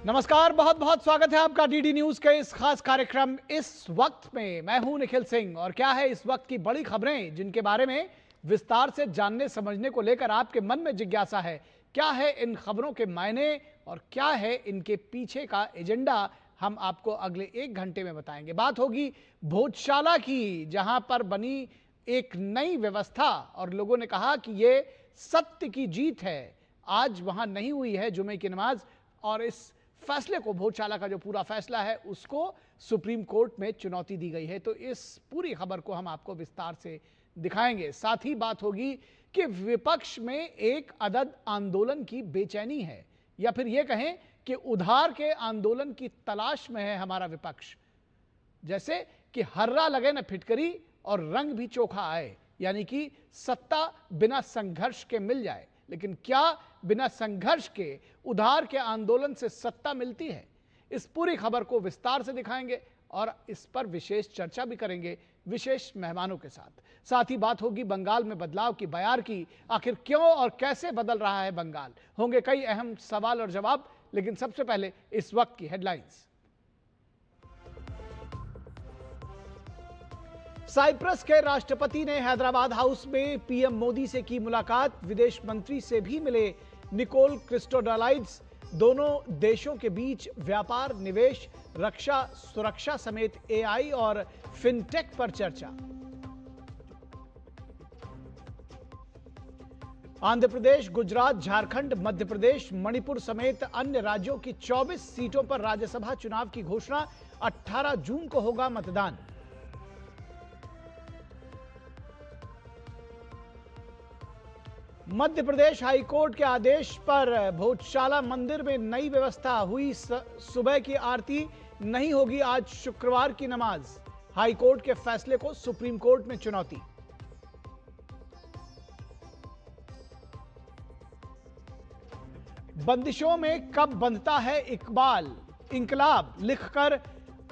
नमस्कार, बहुत बहुत स्वागत है आपका डीडी न्यूज के इस खास कार्यक्रम इस वक्त में। मैं हूं निखिल सिंह और क्या है इस वक्त की बड़ी खबरें जिनके बारे में विस्तार से जानने समझने को लेकर आपके मन में जिज्ञासा है। क्या है इन खबरों के मायने और क्या है इनके पीछे का एजेंडा, हम आपको अगले 1 घंटे में बताएंगे। बात होगी भोजशाला की, जहां पर बनी एक नई व्यवस्था और लोगों ने कहा कि ये सत्य की जीत है। आज वहां नहीं हुई है जुमे की नमाज और इस फैसले को, भोजशाला का जो पूरा फैसला है उसको सुप्रीम कोर्ट में चुनौती दी गई है। तो इस पूरी खबर को हम आपको विस्तार से दिखाएंगे। साथ ही बात होगी कि विपक्ष में एक अदद आंदोलन की बेचैनी है, या फिर यह कहें कि उधार के आंदोलन की तलाश में है हमारा विपक्ष। जैसे कि हर्रा लगे न फिटकरी और रंग भी चोखा आए, यानी कि सत्ता बिना संघर्ष के मिल जाए। लेकिन क्या बिना संघर्ष के उधार के आंदोलन से सत्ता मिलती है? इस पूरी खबर को विस्तार से दिखाएंगे और इस पर विशेष चर्चा भी करेंगे विशेष मेहमानों के साथ। साथ ही बात होगी बंगाल में बदलाव की, बयार की। आखिर क्यों और कैसे बदल रहा है बंगाल? होंगे कई अहम सवाल और जवाब, लेकिन सबसे पहले इस वक्त की हेडलाइंस। साइप्रस के राष्ट्रपति ने हैदराबाद हाउस में पीएम मोदी से की मुलाकात। विदेश मंत्री से भी मिले निकोल क्रिस्टोडलाइड्स। दोनों देशों के बीच व्यापार, निवेश, रक्षा, सुरक्षा समेत एआई और फिनटेक पर चर्चा। आंध्र प्रदेश, गुजरात, झारखंड, मध्य प्रदेश, मणिपुर समेत अन्य राज्यों की 24 सीटों पर राज्यसभा चुनाव की घोषणा। 18 जून को होगा मतदान। मध्य प्रदेश हाईकोर्ट के आदेश पर भोजशाला मंदिर में नई व्यवस्था हुई। सुबह की आरती, नहीं होगी आज शुक्रवार की नमाज। हाईकोर्ट के फैसले को सुप्रीम कोर्ट में चुनौती। बंदिशों में कब बंधता है इकबाल, इंकलाब लिखकर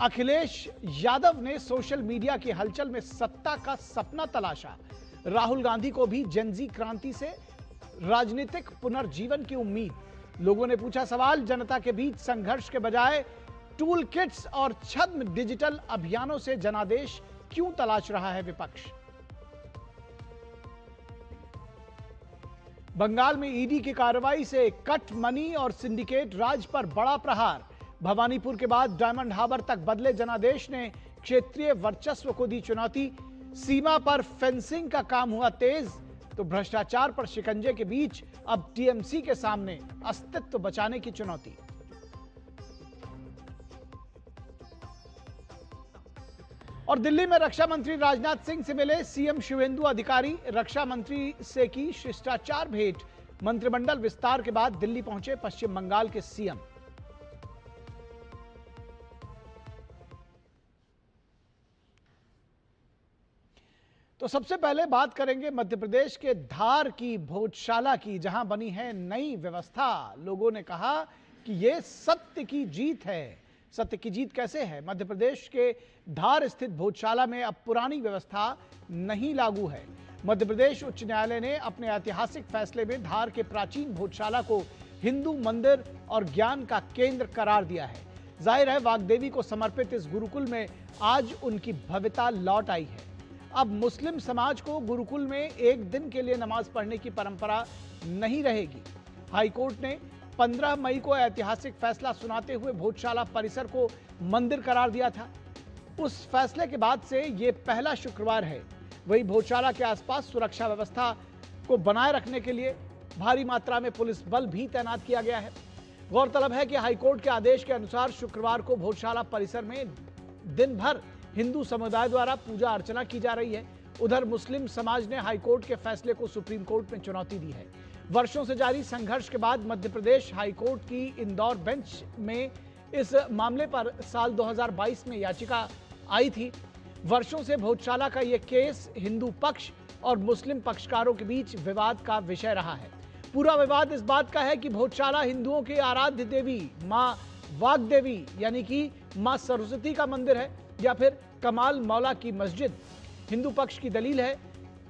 अखिलेश यादव ने सोशल मीडिया की हलचल में सत्ता का सपना तलाशा। राहुल गांधी को भी जनजी क्रांति से राजनीतिक पुनर्जीवन की उम्मीद। लोगों ने पूछा सवाल, जनता के बीच संघर्ष के बजाय टूल किट्स और छद्म डिजिटल अभियानों से जनादेश क्यों तलाश रहा है विपक्ष? बंगाल में ईडी की कार्रवाई से कट मनी और सिंडिकेट राज पर बड़ा प्रहार। भवानीपुर के बाद डायमंड हार्बर तक बदले जनादेश ने क्षेत्रीय वर्चस्व को दी चुनौती। सीमा पर फेंसिंग का काम हुआ तेज, तो भ्रष्टाचार पर शिकंजे के बीच अब टीएमसी के सामने अस्तित्व बचाने की चुनौती। और दिल्ली में रक्षा मंत्री राजनाथ सिंह से मिले सीएम शिवेंदु अधिकारी। रक्षा मंत्री से की शिष्टाचार भेंट। मंत्रिमंडल विस्तार के बाद दिल्ली पहुंचे पश्चिम बंगाल के सीएम। तो सबसे पहले बात करेंगे मध्य प्रदेश के धार की भोजशाला की, जहां बनी है नई व्यवस्था। लोगों ने कहा कि यह सत्य की जीत है। सत्य की जीत कैसे है? मध्य प्रदेश के धार स्थित भोजशाला में अब पुरानी व्यवस्था नहीं लागू है। मध्य प्रदेश उच्च न्यायालय ने अपने ऐतिहासिक फैसले में धार के प्राचीन भोजशाला को हिंदू मंदिर और ज्ञान का केंद्र करार दिया है। जाहिर है वाग्देवी को समर्पित इस गुरुकुल में आज उनकी भव्यता लौट आई है। अब मुस्लिम समाज को गुरुकुल में एक दिन के लिए नमाज पढ़ने की परंपरा नहीं रहेगी। हाईकोर्ट ने 15 मई को ऐतिहासिक फैसला सुनाते हुए भोजशाला परिसर को मंदिर करार दिया था। उस फैसले के बाद से ये पहला शुक्रवार है। वहीं भोजशाला के आसपास सुरक्षा व्यवस्था को बनाए रखने के लिए भारी मात्रा में पुलिस बल भी तैनात किया गया है। गौरतलब है कि हाईकोर्ट के आदेश के अनुसार शुक्रवार को भोजशाला परिसर में दिन भर हिंदू समुदाय द्वारा पूजा अर्चना की जा रही है। उधर मुस्लिम समाज ने हाईकोर्ट के फैसले को सुप्रीम कोर्ट में चुनौती दी है। वर्षों से जारी संघर्ष के बाद मध्य प्रदेश हाईकोर्ट की इंदौर बेंच में इस मामले पर साल 2022 में याचिका आई थी। वर्षों से भोजशाला का यह केस हिंदू पक्ष और मुस्लिम पक्षकारों के बीच विवाद का विषय रहा है। पूरा विवाद इस बात का है कि भोजशाला हिंदुओं की आराध्य देवी मां वाग्देवी यानी कि मां सरस्वती का मंदिर है या फिर कमाल मौला की मस्जिद। हिंदू पक्ष की दलील है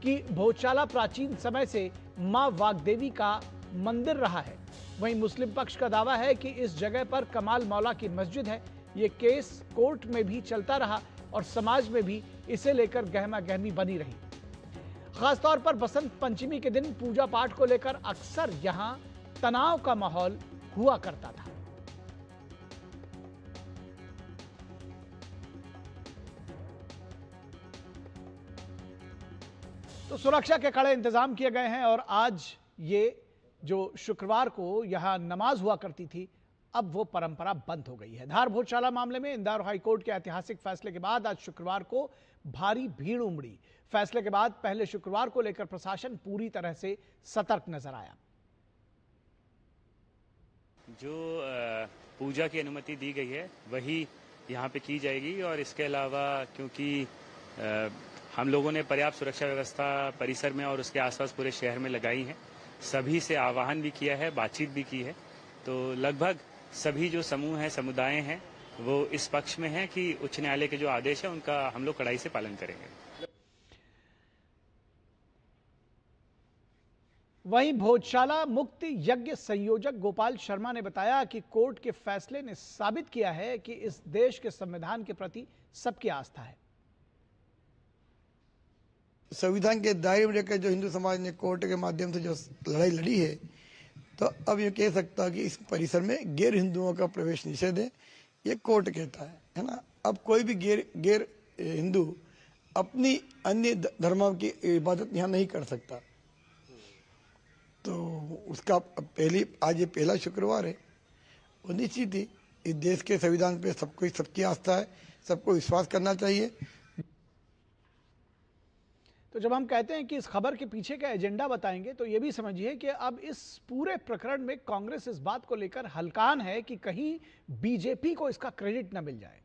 कि भोजशाला प्राचीन समय से मां वाग्देवी का मंदिर रहा है। वहीं मुस्लिम पक्ष का दावा है कि इस जगह पर कमाल मौला की मस्जिद है। ये केस कोर्ट में भी चलता रहा और समाज में भी इसे लेकर गहमा गहमी बनी रही। खासतौर पर बसंत पंचमी के दिन पूजा पाठ को लेकर अक्सर यहां तनाव का माहौल हुआ करता था। तो सुरक्षा के कड़े इंतजाम किए गए हैं और आज ये जो शुक्रवार को यहां नमाज हुआ करती थी, अब वो परंपरा बंद हो गई है। धार भोजशाला मामले में इंदौर हाईकोर्ट के ऐतिहासिक फैसले के बाद आज शुक्रवार को भारी भीड़ उमड़ी। फैसले के बाद पहले शुक्रवार को लेकर प्रशासन पूरी तरह से सतर्क नजर आया। जो पूजा की अनुमति दी गई है वही यहाँ पे की जाएगी और इसके अलावा क्योंकि हम लोगों ने पर्याप्त सुरक्षा व्यवस्था परिसर में और उसके आसपास पूरे शहर में लगाई है, सभी से आह्वान भी किया है, बातचीत भी की है, तो लगभग सभी जो समूह हैं, समुदाय हैं, वो इस पक्ष में हैं कि उच्च न्यायालय के जो आदेश है उनका हम लोग कड़ाई से पालन करेंगे। वहीं भोजशाला मुक्ति यज्ञ संयोजक गोपाल शर्मा ने बताया कि कोर्ट के फैसले ने साबित किया है कि इस देश के संविधान के प्रति सबकी आस्था है। संविधान के दायरे में रहकर जो हिंदू समाज ने कोर्ट के माध्यम से जो लड़ाई लड़ी है, तो अब ये कह सकता कि इस परिसर में गैर हिंदुओं का प्रवेश निषेध है, ये कोर्ट कहता है ना। अब कोई भी गैर हिंदू अपनी अन्य धर्मों की इबादत यहाँ नहीं कर सकता। तो उसका आज ये पहला शुक्रवार है, वो निश्चित ही इस देश के संविधान पे सबकी आस्था है, सबको विश्वास करना चाहिए। तो जब हम कहते हैं कि इस खबर के पीछे का एजेंडा बताएंगे, तो ये भी समझिए कि अब इस पूरे प्रकरण में कांग्रेस इस बात को लेकर हलकान है कि कहीं बीजेपी को इसका क्रेडिट न मिल जाए।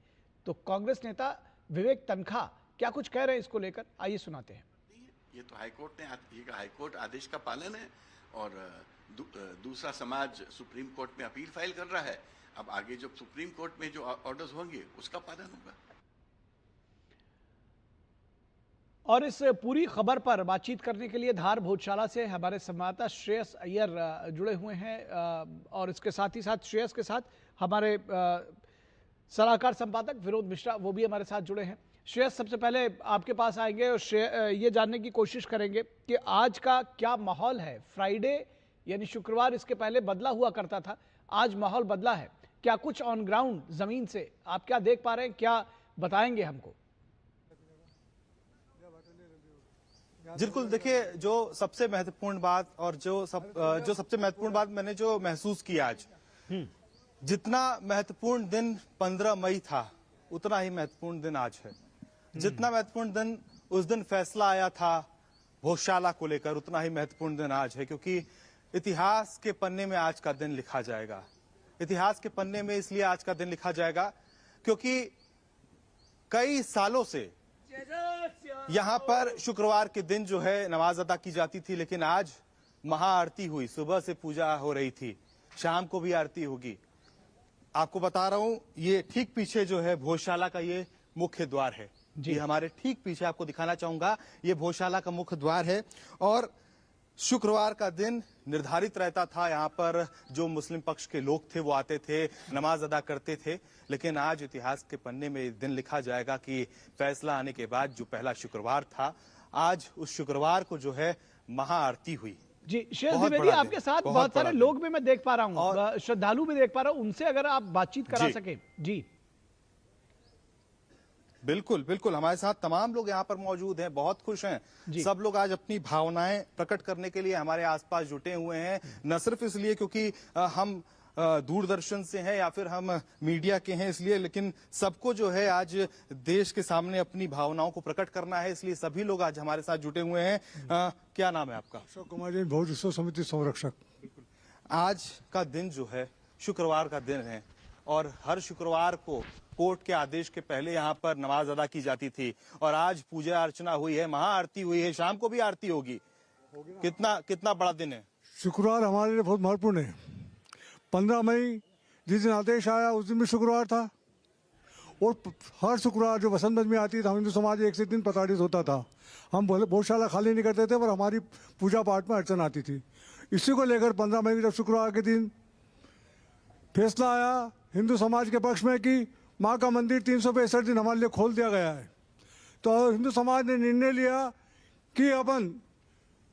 तो कांग्रेस नेता विवेक तनखा क्या कुछ कह रहे हैं इसको लेकर, आइए सुनाते हैं। ये तो हाईकोर्ट आदेश का पालन है और दूसरा समाज सुप्रीम कोर्ट में अपील फाइल कर रहा है। अब आगे जो सुप्रीम कोर्ट में जो ऑर्डर्स होंगे उसका पालन होगा। और इस पूरी खबर पर बातचीत करने के लिए धार भोजशाला से हमारे संवाददाता श्रेयस अय्यर जुड़े हुए हैं और इसके साथ ही साथ श्रेयस के साथ हमारे सलाहकार संपादक विनोद मिश्रा वो भी हमारे साथ जुड़े हैं। श्रेयस, सबसे पहले आपके पास आएंगे और ये जानने की कोशिश करेंगे कि आज का क्या माहौल है। फ्राइडे यानी शुक्रवार इसके पहले बदला हुआ करता था, आज माहौल बदला है, क्या कुछ ऑन ग्राउंड जमीन से आप क्या देख पा रहे हैं, क्या बताएंगे हमको? बिल्कुल, देखिए जो सबसे महत्वपूर्ण बात और जो सबसे महत्वपूर्ण बात मैंने जो महसूस किया आज, जितना महत्वपूर्ण दिन 15 मई था उतना ही महत्वपूर्ण दिन आज है। जितना महत्वपूर्ण दिन उस दिन फैसला आया था भोजशाला को लेकर, उतना ही महत्वपूर्ण दिन आज है, क्योंकि इतिहास के पन्ने में आज का दिन लिखा जाएगा। इतिहास के पन्ने में इसलिए आज का दिन लिखा जाएगा क्योंकि कई सालों से यहाँ पर शुक्रवार के दिन जो है नमाज अदा की जाती थी, लेकिन आज महाआरती हुई, सुबह से पूजा हो रही थी, शाम को भी आरती होगी। आपको बता रहा हूं, ये ठीक पीछे जो है भोजशाला का ये मुख्य द्वार है, ये हमारे ठीक पीछे आपको दिखाना चाहूंगा, ये भोजशाला का मुख्य द्वार है। और शुक्रवार का दिन निर्धारित रहता था, यहाँ पर जो मुस्लिम पक्ष के लोग थे वो आते थे, नमाज अदा करते थे, लेकिन आज इतिहास के पन्ने में दिन लिखा जाएगा कि फैसला आने के बाद जो पहला शुक्रवार था, आज उस शुक्रवार को जो है महाआरती हुई। जी श्रेयस द्विवेदी, आपके साथ बहुत सारे लोग भी मैं देख पा रहा हूँ, श्रद्धालु भी देख पा रहा हूँ, उनसे अगर आप बातचीत करा सके। जी बिल्कुल बिल्कुल, हमारे साथ तमाम लोग यहाँ पर मौजूद हैं, बहुत खुश हैं। सब लोग आज अपनी भावनाएं प्रकट करने के लिए हमारे आसपास जुटे हुए हैं, न सिर्फ इसलिए क्योंकि हम दूरदर्शन से हैं या फिर हम मीडिया के हैं इसलिए, लेकिन सबको जो है आज देश के सामने अपनी भावनाओं को प्रकट करना है, इसलिए सभी लोग आज हमारे साथ जुटे हुए हैं। क्या नाम है आपका? अशोक कुमार जी, भोज उत्सव समिति संरक्षक। आज का दिन जो है शुक्रवार का दिन है और हर शुक्रवार को कोर्ट के आदेश के पहले यहाँ पर नमाज अदा की जाती थी और आज पूजा अर्चना हुई है, महाआरती हुई है, शाम को भी आरती होगी। कितना बड़ा दिन है। शुक्रवार हमारे लिए बहुत महत्वपूर्ण है। 15 मई जिस दिन आदेश आया उस दिन भी शुक्रवार था और हर शुक्रवार जो बसंत पंचमी आती थी, हम हिंदू समाज एक से दिन प्रताड़ित होता था। हम भोजशाला खाली नहीं करते थे पर हमारी पूजा पाठ में अड़चन आती थी। इसी को लेकर 15 मई जब शुक्रवार के दिन फैसला आया हिंदू समाज के पक्ष में कि माँ का मंदिर 365 दिन हमारे लिए खोल दिया गया है, तो हिंदू समाज ने निर्णय लिया कि अपन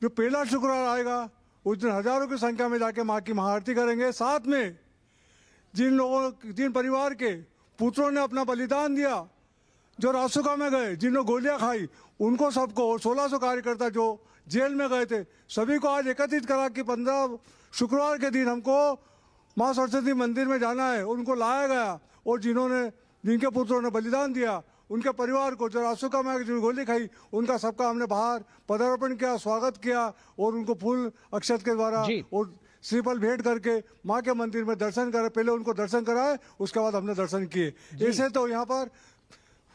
जो पहला शुक्रवार आएगा उस दिन हजारों की संख्या में जाके माँ की महाआरती करेंगे। साथ में जिन परिवार के पुत्रों ने अपना बलिदान दिया, जो रासुका में गए, जिन्होंने गोलियां खाई, उनको सबको, और 1600 कार्यकर्ता जो जेल में गए थे, सभी को आज एकत्रित करा कि 15 शुक्रवार के दिन हमको माँ सरस्वती मंदिर में जाना है। उनको लाया गया और जिनके पुत्रों ने बलिदान दिया, उनके परिवार को, जो रासुका में जो गोली खाई, उनका सबका हमने बाहर पदार्पण किया, स्वागत किया और उनको फूल अक्षत के द्वारा और श्रीफल भेंट करके माँ के मंदिर में दर्शन करे। पहले उनको दर्शन कराए, उसके बाद हमने दर्शन किए। ऐसे तो यहाँ पर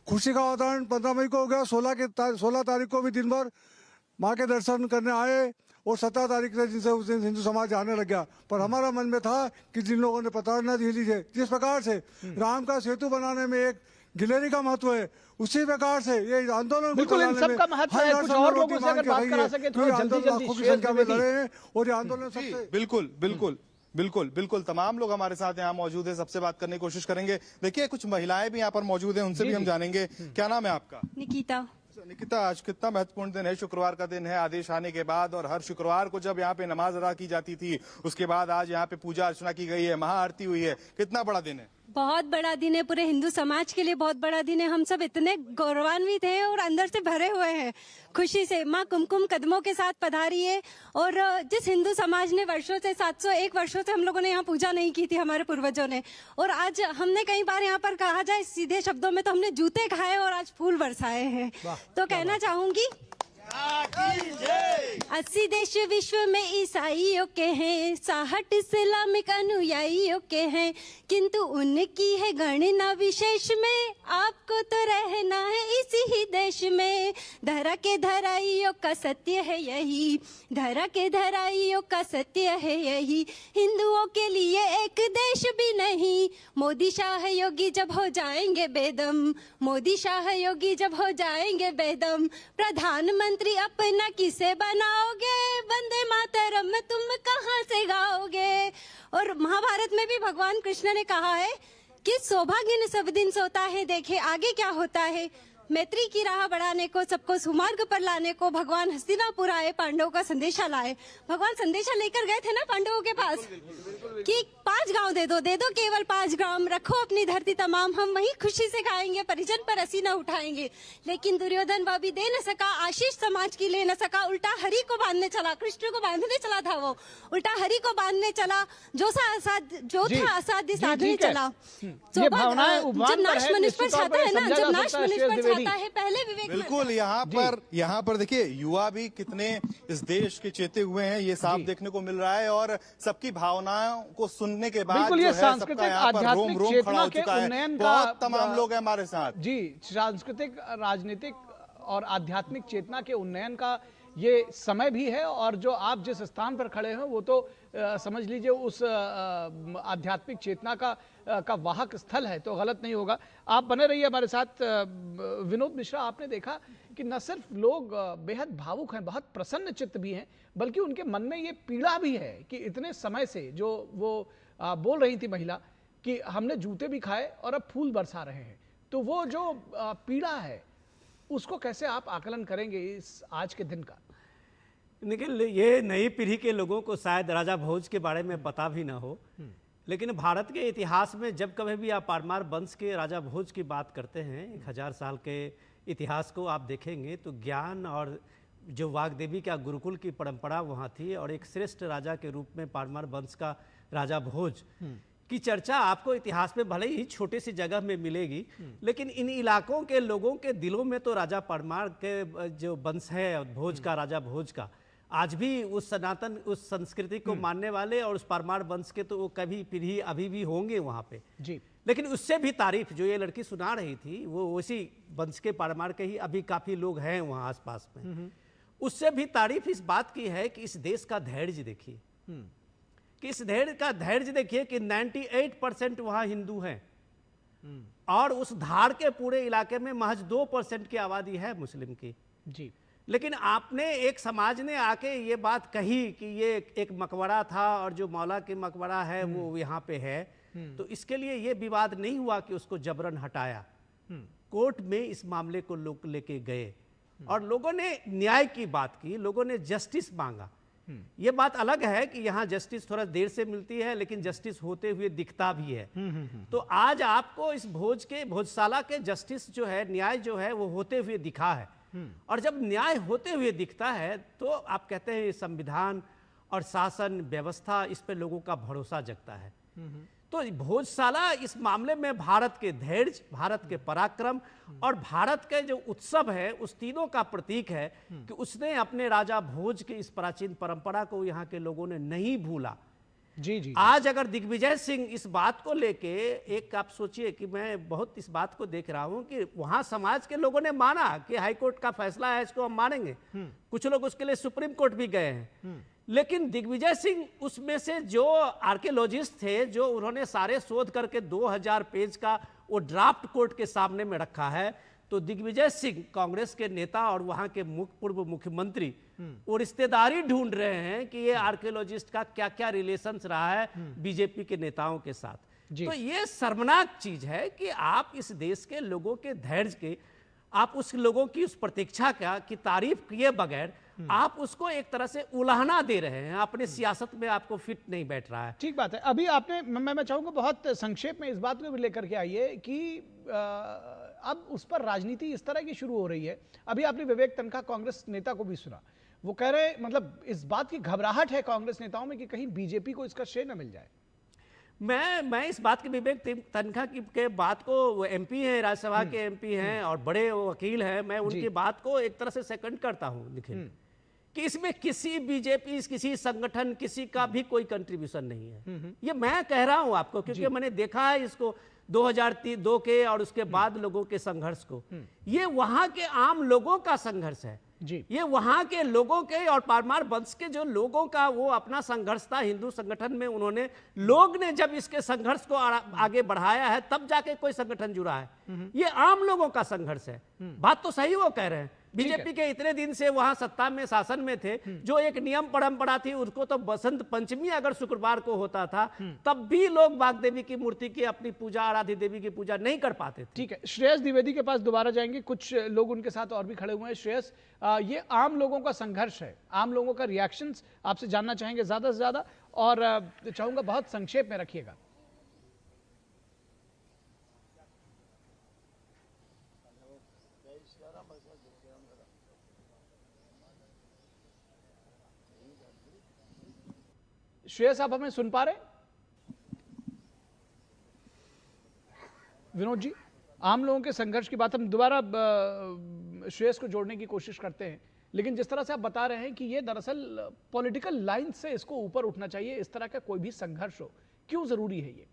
खुशी का वातावरण 15 मई को हो गया। 16 तारीख को भी दिन भर माँ के दर्शन करने आए और 17 तारीख से जिनसे उस दिन हिंदू समाज आने लग गया। पर हमारा मन में था कि जिन लोगों ने प्रताड़ना दी है, जिस प्रकार से राम का सेतु बनाने में एक गिलेरी का महत्व है, उसी प्रकार से ये आंदोलन बिल्कुल इन सब का महत्व है। कुछ और लोगों से अगर बात करा सके तो जल्दी संख्या में लड़े हैं और ये आंदोलन सबसे बिल्कुल तमाम लोग हमारे साथ यहाँ मौजूद है, सबसे बात करने की कोशिश करेंगे। देखिए कुछ महिलाएं भी यहाँ पर मौजूद हैं, उनसे भी हम जानेंगे। क्या नाम है आपका? निकिता, आज कितना महत्वपूर्ण दिन है, शुक्रवार का दिन है आदेश आने के बाद, और हर शुक्रवार को जब यहाँ पे नमाज अदा की जाती थी, उसके बाद आज यहाँ पे पूजा अर्चना की गई है, महाआरती हुई है, कितना बड़ा दिन है? बहुत बड़ा दिन है, पूरे हिंदू समाज के लिए बहुत बड़ा दिन है। हम सब इतने गौरवान्वित हैं और अंदर से भरे हुए हैं खुशी से। माँ कुमकुम कदमों के साथ पधारी है और जिस हिंदू समाज ने वर्षों से 701 वर्षों से हम लोगों ने यहाँ पूजा नहीं की थी, हमारे पूर्वजों ने, और आज हमने कई बार यहाँ पर कहा जाए सीधे शब्दों में तो हमने जूते खाए और आज फूल बरसाए हैं। तो कहना चाहूंगी 80 देश विश्व में ईसाइयों के हैं, 60 इस्लामिक अनुयायियों के हैं, किंतु उनकी है गणना विशेष में, आपको तो रहना है इसी ही देश में। धरा के धराइयों का सत्य है यही, धरा के धराइयों का सत्य है यही, हिंदुओं के लिए एक देश भी नहीं। मोदी शाह योगी जब हो जाएंगे बेदम, मोदी शाह योगी जब हो जाएंगे बेदम, प्रधानमंत्री अपना किसे बनाओगे, वंदे मातरम में तुम कहां से गाओगे। और महाभारत में भी भगवान कृष्ण ने कहा है कि सौभाग्य ने सब दिन सोता है, देखे आगे क्या होता है। मैत्री की राह बढ़ाने को, सबको सुमार्ग पर लाने को भगवान हस्तिनापुर आए, पांडवों का संदेशा लाए। भगवान संदेशा लेकर गए थे ना पांडवों के पास कि 5 गांव दे दो केवल 5 ग्राम, रखो अपनी धरती तमाम, हम वही खुशी से खाएंगे, परिजन पर असी न उठाएंगे। लेकिन दुर्योधन वह भी दे न सका, आशीष समाज की ले न सका, उल्टा हरि को बांधने चला, कृष्ण को बांधने चला था वो, उल्टा हरि को बांधने चला, जो था असाध्य साधने चला। जब नाश मनुष्य पर छाता है ना, जब नाश मनुष्य पर छाता है, पहले विवेक। बिल्कुल, यहाँ पर देखिए युवा भी कितने इस देश के चेते हुए हैं, ये साफ देखने को मिल रहा है। और सबकी भावनाओं को सुनने के बाद बिल्कुल ये सांस्कृतिक आध्यात्मिक चेतना के उन्नयन का तमाम लोग हैं हमारे साथ। जी, सांस्कृतिक राजनीतिक और आध्यात्मिक चेतना के उन्नयन का ये समय भी है। और जो आप जिस स्थान पर खड़े हैं वो तो समझ लीजिए उस आध्यात्मिक चेतना का वाहक स्थल है, तो गलत नहीं होगा। आप बने रहिए हमारे साथ। विनोद मिश्रा, आपने देखा कि न सिर्फ लोग बेहद भावुक हैं, बहुत प्रसन्न चित्त भी हैं, बल्कि उनके मन में ये पीड़ा भी है कि इतने समय से जो वो बोल रही थी महिला कि हमने जूते भी खाए और अब फूल बरसा रहे हैं, तो वो जो पीड़ा है उसको कैसे आप आकलन करेंगे इस आज के दिन का? निखिल, ये नई पीढ़ी के लोगों को शायद राजा भोज के बारे में पता भी ना हो, लेकिन भारत के इतिहास में जब कभी भी आप परमार वंश के राजा भोज की बात करते हैं, 1000 साल के इतिहास को आप देखेंगे तो ज्ञान और जो वाग्देवी का गुरुकुल की परंपरा वहाँ थी, और एक श्रेष्ठ राजा के रूप में परमार वंश का राजा भोज की चर्चा आपको इतिहास में भले ही छोटे सी जगह में मिलेगी, लेकिन इन इलाकों के लोगों के दिलों में तो राजा परमार के जो वंश है भोज का, राजा भोज का, आज भी उस सनातन उस संस्कृति को मानने वाले और उस परमार वंश के तो वो कभी पीढ़ी अभी भी होंगे वहाँ पे जी। लेकिन उससे भी तारीफ जो ये लड़की सुना रही थी वो उसी वंश के परमार के ही अभी काफी लोग हैं वहाँ आसपास में। उससे भी तारीफ इस बात की है कि इस देश का धैर्य देखिए, कि इस धैर्य देखिए कि 98% वहाँ हिंदू हैं और उस धार के पूरे इलाके में महज 2% की आबादी है मुस्लिम की जी। लेकिन आपने एक समाज ने आके ये बात कही कि ये एक मकबरा था और जो मौला के मकबरा है वो यहाँ पे है, तो इसके लिए ये विवाद नहीं हुआ कि उसको जबरन हटाया। कोर्ट में इस मामले को लोग लेके गए और लोगों ने न्याय की बात की, लोगों ने जस्टिस मांगा। ये बात अलग है कि यहाँ जस्टिस थोड़ा देर से मिलती है, लेकिन जस्टिस होते हुए दिखता भी है। तो आज आपको इस भोजशाला के जस्टिस जो है, न्याय जो है वो होते हुए दिखा है। और जब न्याय होते हुए दिखता है तो आप कहते हैं संविधान और शासन व्यवस्था, इस पे लोगों का भरोसा जगता है। तो भोजशाला इस मामले में भारत के धैर्य, भारत के पराक्रम और भारत के जो उत्सव है उस तीनों का प्रतीक है कि उसने अपने राजा भोज की इस प्राचीन परंपरा को यहाँ के लोगों ने नहीं भूला। जी। आज अगर दिग्विजय सिंह इस बात को लेके, एक आप सोचिए कि मैं बहुत इस बात को देख रहा हूं कि वहां समाज के लोगों ने माना कि हाईकोर्ट का फैसला है, इसको हम मानेंगे। कुछ लोग उसके लिए सुप्रीम कोर्ट भी गए हैं। लेकिन दिग्विजय सिंह उसमें से जो आर्कियोलॉजिस्ट थे, जो उन्होंने सारे शोध करके 2000 पेज का वो ड्राफ्ट कोर्ट के सामने में रखा है, तो दिग्विजय सिंह कांग्रेस के नेता और वहां के पूर्व मुख्यमंत्री वो रिश्तेदारी ढूंढ रहे हैं कि ये आर्कियोलॉजिस्ट का क्या क्या रिलेशंस रहा है बीजेपी के नेताओं के साथ। तो ये शर्मनाक चीज है कि आप इस देश के लोगों के धैर्य के, आप उस लोगों की उस प्रतीक्षा की तारीफ किए बगैर आप उसको एक तरह से उलाहना दे रहे हैं। अपने सियासत में आपको फिट नहीं बैठ रहा है। ठीक बात है। अभी आपने, मैं चाहूंगा बहुत संक्षेप में इस बात को भी लेकर के आइए कि अब उस पर राजनीति इस तरह की शुरू हो रही है। अभी आपने विवेक तनखा कांग्रेस नेता को भी सुना, वो कह रहे, मतलब इस बात की घबराहट है कांग्रेस नेताओं में कि कहीं बीजेपी को इसका श्रेय न मिल जाए। मैं इस बात की, विवेक तनखा की के बात को, वो एमपी हैं, राज्यसभा के एमपी हैं और बड़े वकील हैं, मैं उनकी बात को एक तरह से सेकंड करता हूं। देखिए कि इसमें किसी बीजेपी, किसी संगठन, किसी का भी कोई कंट्रीब्यूशन नहीं है। ये मैं कह रहा हूं आपको क्योंकि मैंने देखा है इसको 2002 के और उसके बाद लोगों के संघर्ष को। ये वहां के आम लोगों का संघर्ष है जी। ये वहां के लोगों के और परमार वंश के जो लोगों का वो अपना संघर्ष था हिंदू संगठन में। उन्होंने, लोग ने जब इसके संघर्ष को आगे बढ़ाया है तब जाके कोई संगठन जुड़ा है। ये आम लोगों का संघर्ष है। बात तो सही वो कह रहे हैं। बीजेपी के इतने दिन से वहां सत्ता में, शासन में थे, जो एक नियम परंपरा थी उसको, तो बसंत पंचमी अगर शुक्रवार को होता था तब भी लोग वाग्देवी की मूर्ति की अपनी पूजा, आराध्य देवी की पूजा नहीं कर पाते थे। ठीक है, श्रेयस द्विवेदी के पास दोबारा जाएंगे। कुछ लोग उनके साथ और भी खड़े हुए हैं। श्रेयस, ये आम लोगों का संघर्ष है, आम लोगों का रिएक्शंस आपसे जानना चाहेंगे ज्यादा से ज्यादा, और चाहूंगा बहुत संक्षेप में रखिएगा। श्रेयस, आप हमें सुन पा रहे हैं? विनोद जी, आम लोगों के संघर्ष की बात हम दोबारा श्रेयस को जोड़ने की कोशिश करते हैं, लेकिन जिस तरह से आप बता रहे हैं कि ये दरअसल पॉलिटिकल लाइन से इसको ऊपर उठना चाहिए, इस तरह का कोई भी संघर्ष हो, क्यों जरूरी है ये?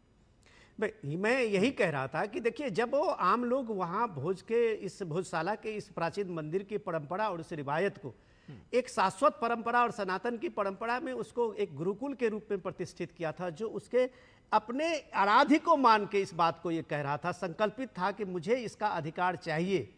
मैं यही कह रहा था कि देखिए, जब वो आम लोग वहाँ भोजशाला के इस प्राचीन मंदिर की परंपरा और उस रिवायत को एक शाश्वत परंपरा और सनातन की परंपरा में उसको एक गुरुकुल के रूप में प्रतिष्ठित किया था, जो उसके अपने आराध्य को मान के इस बात को ये कह रहा था, संकल्पित था कि मुझे इसका अधिकार चाहिए।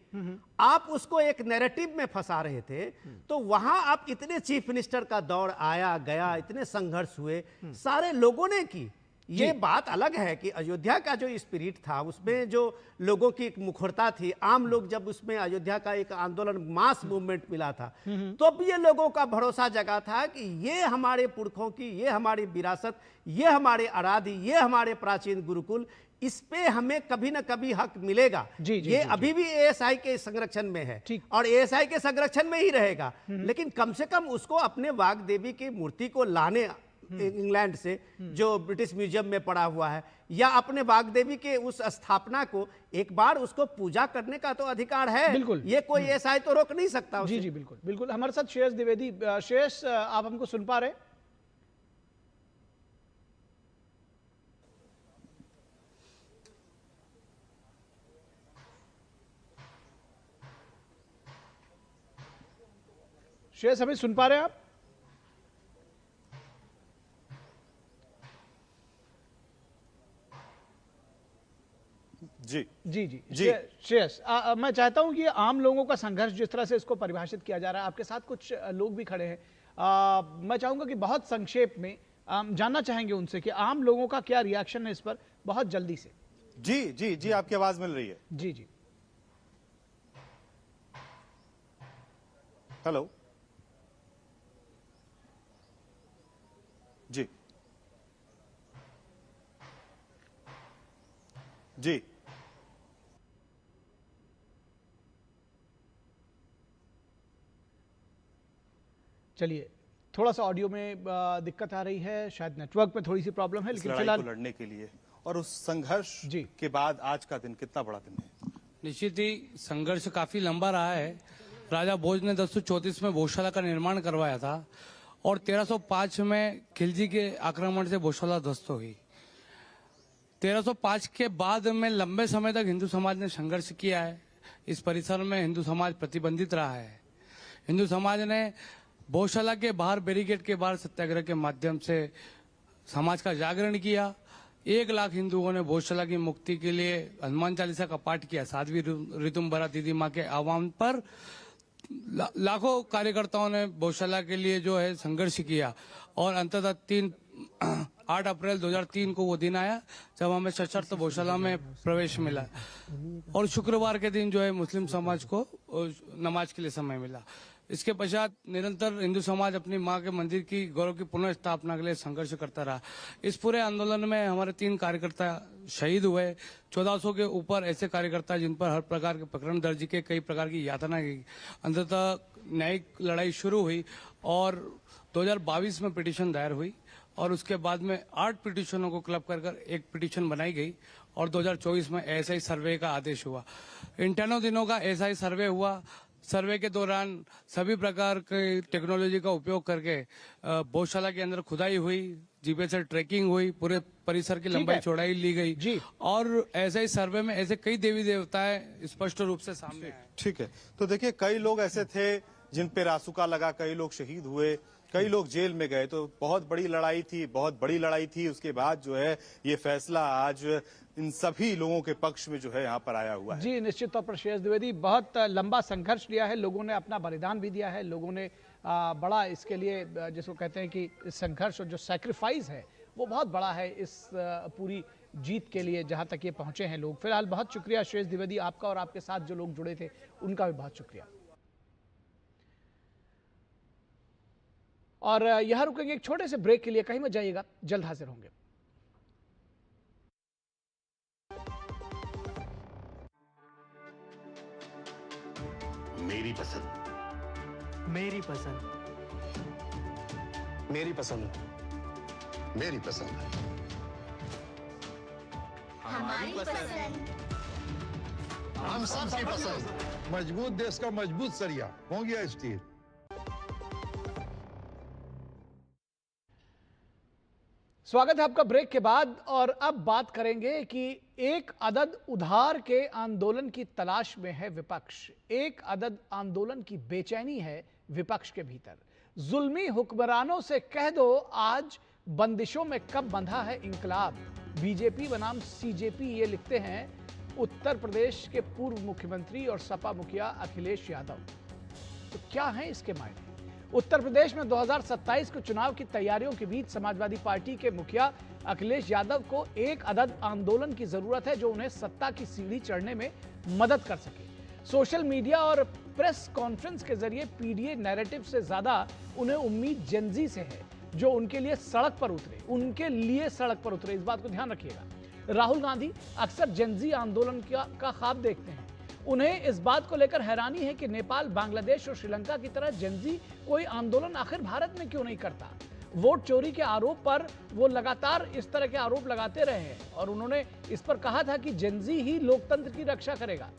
आप उसको एक नैरेटिव में फंसा रहे थे। तो वहां आप इतने चीफ मिनिस्टर का दौर आया गया, इतने संघर्ष हुए, सारे लोगों ने की। ये बात अलग है कि अयोध्या का जो स्पिरिट था, उसमें जो लोगों की एक मुखरता थी, आम लोग जब उसमें अयोध्या का एक आंदोलन, मास मूवमेंट मिला था, तो अब ये लोगों का भरोसा जगा था कि ये हमारे पुरखों की, ये हमारी विरासत, ये हमारे आराध्य, ये हमारे प्राचीन गुरुकुल, इस पे हमें कभी ना कभी हक मिलेगा। ये अभी भी एएसआई के संरक्षण में है और एएसआई के संरक्षण में ही रहेगा। लेकिन कम से कम उसको अपने वाग्देवी की मूर्ति को लाने, इंग्लैंड से जो ब्रिटिश म्यूजियम में पड़ा हुआ है, या अपने वाग्देवी के उस स्थापना को एक बार उसको पूजा करने का तो अधिकार है। बिल्कुल, ये कोई ऐसा तो रोक नहीं सकता उसे। जी बिल्कुल बिल्कुल। हमारे साथ श्रेयस द्विवेदी। श्रेयस, आप हमको सुन पा रहे हैं? श्रेयस, हमें सुन पा रहे हैं आप? जी जी जी जी श्रेयस, मैं चाहता हूं कि आम लोगों का संघर्ष जिस तरह से इसको परिभाषित किया जा रहा है, आपके साथ कुछ लोग भी खड़े हैं, मैं चाहूंगा कि बहुत संक्षेप में जानना चाहेंगे उनसे कि आम लोगों का क्या रिएक्शन है इस पर, बहुत जल्दी से। जी जी जी, आपकी आवाज मिल रही है? जी जी, हेलो जी जी चलिए, थोड़ा सा ऑडियो में दिक्कत आ रही है, शायद नेटवर्क में थोड़ी सी प्रॉब्लम है, लेकिन फिलहाल लड़ने के लिए और उस संघर्ष जी के बाद आज का दिन कितना बड़ा दिन है? निश्चित ही संघर्ष काफी लंबा रहा है। राजा भोज ने 1034 में भोजशाला का निर्माण करवाया था और 1305 में खिलजी के आक्रमण से भोजशाला ध्वस्त हो गई। 1305 के बाद में लंबे समय तक हिंदू समाज ने संघर्ष किया है। इस परिसर में हिंदू समाज प्रतिबंधित रहा है। हिंदू समाज ने भोजशाला के बाहर बैरिकेड के बाहर सत्याग्रह के माध्यम से समाज का जागरण किया। 1 लाख हिंदुओं ने भोजशाला की मुक्ति के लिए हनुमान चालीसा का पाठ किया। साध्वी ऋतुम्बरा दीदी माँ के आह्वान पर लाखों कार्यकर्ताओं ने भोजशाला के लिए जो है संघर्ष किया और अंततः 8 अप्रैल 2003 को वो दिन आया जब हमें सशर्त भोजशाला में प्रवेश मिला और शुक्रवार के दिन जो है मुस्लिम समाज को नमाज के लिए समय मिला। इसके पश्चात निरंतर हिंदू समाज अपनी मां के मंदिर की गौरव की पुनर्स्थापना के लिए संघर्ष करता रहा। इस पूरे आंदोलन में हमारे 3 कार्यकर्ता शहीद हुए। 1400 के ऊपर ऐसे कार्यकर्ता जिन पर हर प्रकार के प्रकरण दर्ज किए, कई प्रकार की यातना की। अंततः न्यायिक लड़ाई शुरू हुई और 2022 में पिटीशन दायर हुई और उसके बाद में 8 पिटीशनों को क्लब कर एक पिटीशन बनाई गई और 2024 में एएसआई सर्वे का आदेश हुआ। इन 10 दिनों का एएसआई सर्वे हुआ। सर्वे के दौरान सभी प्रकार की टेक्नोलॉजी का उपयोग करके भोजशाला के अंदर खुदाई हुई, जीपीएस से ट्रैकिंग हुई, पूरे परिसर की लंबाई चौड़ाई ली गई और ऐसे ही सर्वे में ऐसे कई देवी देवताएं स्पष्ट रूप से सामने आए। ठीक है, तो देखिए कई लोग ऐसे थे जिन पे रासुका लगा, कई लोग शहीद हुए, कई लोग जेल में गए, तो बहुत बड़ी लड़ाई थी, बहुत बड़ी लड़ाई थी। उसके बाद जो है ये फैसला आज इन सभी लोगों के पक्ष में जो है यहाँ पर आया हुआ है। जी निश्चित तौर पर श्रेयस द्विवेदी, बहुत लंबा संघर्ष लिया है, लोगों ने अपना बलिदान भी दिया है, लोगों ने बड़ा इसके लिए जिसको कहते हैं कि संघर्ष और जो सैक्रिफाइस है वो बहुत बड़ा है इस पूरी जीत के लिए जहाँ तक ये पहुंचे हैं लोग। फिलहाल बहुत शुक्रिया श्रेयस द्विवेदी आपका और आपके साथ जो लोग जुड़े थे उनका भी बहुत शुक्रिया। और यहां रुकेंगे एक छोटे से ब्रेक के लिए, कहीं मत जाइएगा, जल्द हाजिर होंगे। मेरी पसंद, मेरी पसंद, मेरी पसंद, मेरी पसंद, हमारी पसंद, हम सबकी पसंद। मजबूत देश का मजबूत सरिया हो गया स्टील। स्वागत है आपका ब्रेक के बाद और अब बात करेंगे कि एक अदद उधार के आंदोलन की तलाश में है विपक्ष। एक अदद आंदोलन की बेचैनी है विपक्ष के भीतर। जुल्मी हुक्मरानों से कह दो आज बंदिशों में कब बंधा है इंकलाब। बीजेपी बनाम सीजेपी ये लिखते हैं उत्तर प्रदेश के पूर्व मुख्यमंत्री और सपा मुखिया अखिलेश यादव। तो क्या है इसके मायने? उत्तर प्रदेश में 2027 के चुनाव की तैयारियों के बीच समाजवादी पार्टी के मुखिया अखिलेश यादव को एक अदद आंदोलन की जरूरत है जो उन्हें सत्ता की सीढ़ी चढ़ने में मदद कर सके। सोशल मीडिया और प्रेस कॉन्फ्रेंस के जरिए पीडीए नैरेटिव से ज्यादा उन्हें उम्मीद जेनजी से है जो उनके लिए सड़क पर उतरे, इस बात को ध्यान रखिएगा। राहुल गांधी अक्सर जेनजी आंदोलन का ख्वाब देखते हैं। उन्हें इस बात को लेकर हैरानी है कि नेपाल, बांग्लादेश और श्रीलंका की तरह जेनजी कोई आंदोलन आखिर भारत में क्यों नहीं करता। वोट चोरी के आरोप पर वो लगातार इस तरह के आरोप लगाते रहे हैं और उन्होंने इस पर कहा था कि जेनजी ही लोकतंत्र की रक्षा करेगा,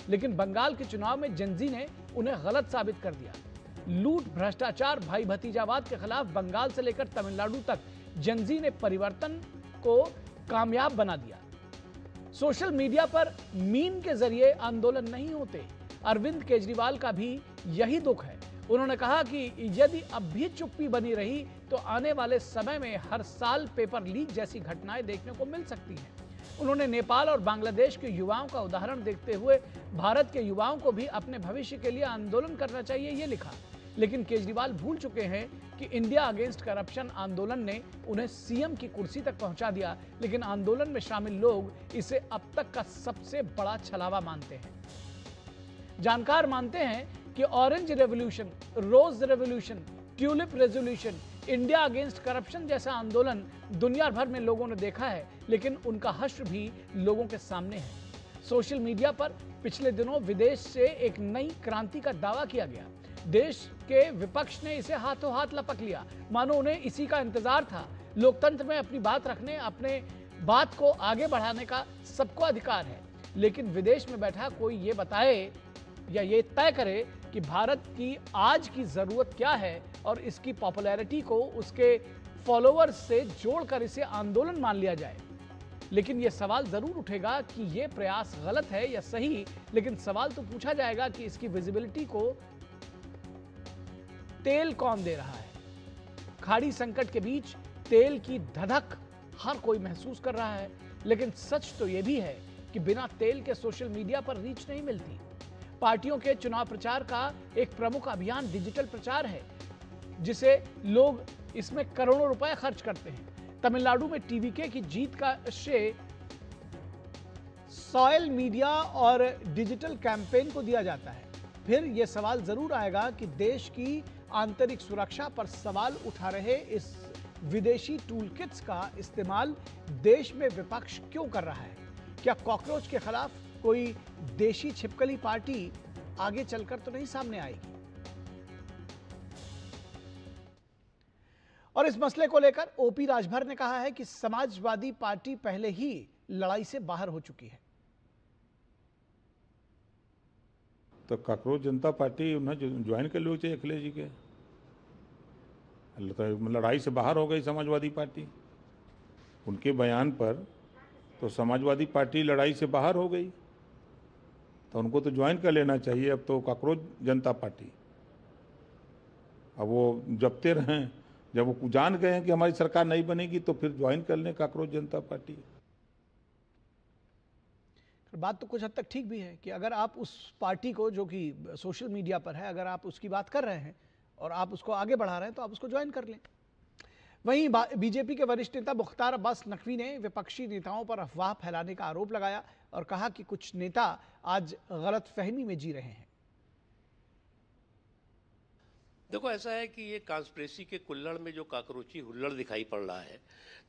लेकिन बंगाल के चुनाव में जेनजी ने उन्हें गलत साबित कर दिया। लूट, भ्रष्टाचार, भाई भतीजावाद के खिलाफ बंगाल से लेकर तमिलनाडु तक जेनजी ने परिवर्तन को कामयाब बना दिया। सोशल मीडिया पर मीम के जरिए आंदोलन नहीं होते। अरविंद केजरीवाल का भी यही दुख है। उन्होंने कहा कि यदि अब भी चुप्पी बनी रही तो आने वाले समय में हर साल पेपर लीक जैसी घटनाएं देखने को मिल सकती हैं। उन्होंने नेपाल और बांग्लादेश के युवाओं का उदाहरण देखते हुए भारत के युवाओं को भी अपने भविष्य के लिए आंदोलन करना चाहिए, ये लिखा। लेकिन केजरीवाल भूल चुके हैं कि इंडिया अगेंस्ट करप्शन आंदोलन ने उन्हें सीएम की कुर्सी तक पहुंचा दिया, लेकिन आंदोलन में शामिल लोग इसे अब तक का सबसे बड़ा छलावा मानते हैं। जानकार मानते हैं कि orange revolution, rose revolution, tulip resolution, India against corruption जैसा आंदोलन दुनिया भर में लोगों ने देखा है, लेकिन उनका हश्र भी लोगों के सामने है। सोशल मीडिया पर पिछले दिनों विदेश से एक नई क्रांति का दावा किया गया। देश के विपक्ष ने इसे हाथों हाथ लपक लिया, मानो उन्हें इसी का इंतजार था। लोकतंत्र में अपनी बात रखने, अपने बात को आगे बढ़ाने का सबको अधिकार है, लेकिन विदेश में बैठा कोई ये बताए या ये तय करे कि भारत की आज की जरूरत क्या है और इसकी पॉपुलैरिटी को उसके फॉलोअर्स से जोड़कर इसे आंदोलन मान लिया जाए। लेकिन यह सवाल जरूर उठेगा कि यह प्रयास गलत है या सही, लेकिन सवाल तो पूछा जाएगा कि इसकी विजिबिलिटी को तेल कौन दे रहा है। खाड़ी संकट के बीच तेल की धधक हर कोई महसूस कर रहा है, लेकिन सच तो यह भी है कि बिना तेल के सोशल मीडिया पर रीच नहीं मिलती। पार्टियों के चुनाव प्रचार का एक प्रमुख अभियान डिजिटल प्रचार है, जिसे लोग इसमें करोड़ों रुपए खर्च करते हैं। तमिलनाडु में टीवीके की जीत का श्रेय सॉयल मीडिया और डिजिटल कैंपेन को दिया जाता है। फिर यह सवाल जरूर आएगा कि देश की आंतरिक सुरक्षा पर सवाल उठा रहे इस विदेशी टूलकिट्स का इस्तेमाल देश में विपक्ष क्यों कर रहा है? क्या कॉकरोच के खिलाफ कोई देशी छिपकली पार्टी आगे चलकर तो नहीं सामने आएगी? और इस मसले को लेकर ओपी राजभर ने कहा है कि समाजवादी पार्टी पहले ही लड़ाई से बाहर हो चुकी है। तो कॉकरोच जनता पार्टी उन्हें ज्वाइन कर लो चाहिए अखिलेश जी के। लड़ाई से बाहर हो गई समाजवादी पार्टी उनके बयान पर, तो समाजवादी पार्टी लड़ाई से बाहर हो गई, तो उनको तो ज्वाइन कर लेना चाहिए। अब तो कॉकरोच जनता पार्टी, अब वो जबते रहें, जब वो जान गए हैं कि हमारी सरकार नहीं बनेगी तो फिर ज्वाइन कर लें कॉकरोच जनता पार्टी। बात तो कुछ हद तक ठीक भी है कि अगर आप उस पार्टी को जो कि सोशल मीडिया पर है, अगर आप उसकी बात कर रहे हैं और आप उसको आगे बढ़ा रहे हैं तो आप उसको ज्वाइन कर लें। वहीं बीजेपी के वरिष्ठ नेता मुख्तार अब्बास नकवी ने विपक्षी नेताओं पर अफवाह फैलाने का आरोप लगाया और कहा कि कुछ नेता आज गलतफहमी में जी रहे हैं। देखो, ऐसा है कि ये कॉन्स्पिरेसी के कुल्हड़ में जो काकरोची हुल्लड़ दिखाई पड़ रहा है,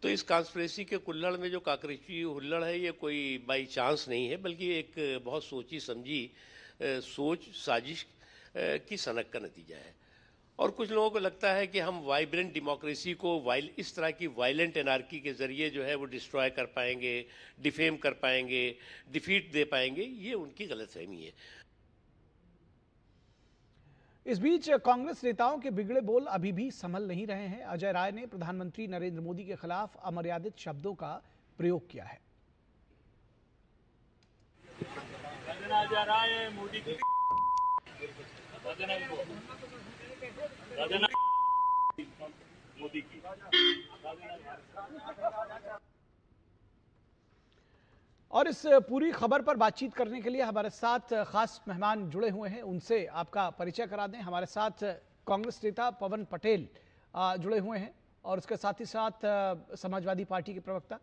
तो इस कॉन्स्पिरेसी के कुल्हड़ में जो काकरोची हुल्लड़ है, ये कोई बाई चांस नहीं है, बल्कि एक बहुत सोची समझी सोच साजिश की सनक का नतीजा है। और कुछ लोगों को लगता है कि हम वाइब्रेंट डेमोक्रेसी को इस तरह की वायलेंट एनार्की के जरिए जो है वो डिस्ट्रॉय कर पाएंगे, डिफेम कर पाएंगे, डिफीट दे पाएंगे। ये उनकी गलतफहमी है। इस बीच कांग्रेस नेताओं के बिगड़े बोल अभी भी संभल नहीं रहे हैं। अजय राय ने प्रधानमंत्री नरेंद्र मोदी के खिलाफ अमर्यादित शब्दों का प्रयोग किया है। और इस पूरी खबर पर बातचीत करने के लिए हमारे साथ खास मेहमान जुड़े हुए हैं, उनसे आपका परिचय करा दें। हमारे साथ कांग्रेस नेता पवन पटेल जुड़े हुए हैं और उसके साथ ही साथ समाजवादी पार्टी के प्रवक्ता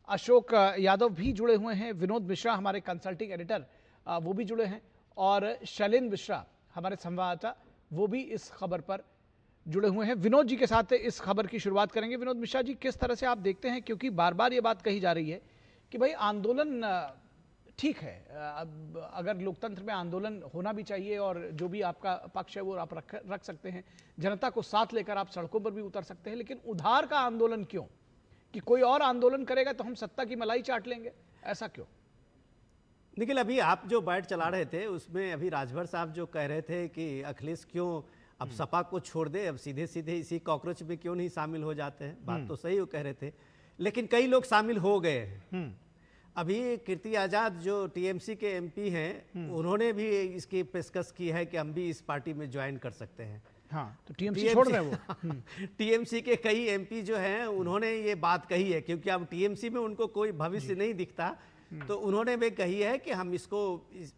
अशोक यादव भी जुड़े हुए हैं। विनोद मिश्रा हमारे कंसल्टिंग एडिटर वो भी जुड़े हैं और शैलेंद्र मिश्रा हमारे संवाददाता वो भी इस खबर पर जुड़े हुए हैं। विनोद जी के साथ इस खबर की शुरुआत करेंगे। विनोद मिश्रा जी, किस तरह से आप देखते हैं, क्योंकि बार बार ये बात कही जा रही है कि भाई आंदोलन ठीक है, अब अगर लोकतंत्र में आंदोलन होना भी चाहिए और जो भी आपका पक्ष है वो आप रख सकते हैं, जनता को साथ लेकर आप सड़कों पर भी उतर सकते हैं, लेकिन उधार का आंदोलन क्यों? कि कोई और आंदोलन करेगा तो हम सत्ता की मलाई चाट लेंगे, ऐसा क्यों? निखिल, अभी आप जो बाइट चला रहे थे उसमें अभी राजभर साहब जो कह रहे थे कि अखिलेश क्यों अब सपा को छोड़ दे, अब सीधे सीधे इसी कॉकरोच में क्यों नहीं शामिल हो जाते हैं, बात तो सही वो कह रहे थे, लेकिन कई लोग शामिल हो गए हैं। अभी कीर्ति आजाद जो टीएमसी के एमपी हैं, उन्होंने भी इसकी पेशकश की है कि हम भी इस पार्टी में ज्वाइन कर सकते हैं। हाँ, तो टीएमसी छोड़ रहे हैं वो। टीएमसी के कई एमपी जो हैं उन्होंने ये बात कही है, क्योंकि अब टीएमसी में उनको कोई भविष्य नहीं दिखता, तो उन्होंने भी कही है कि हम इसको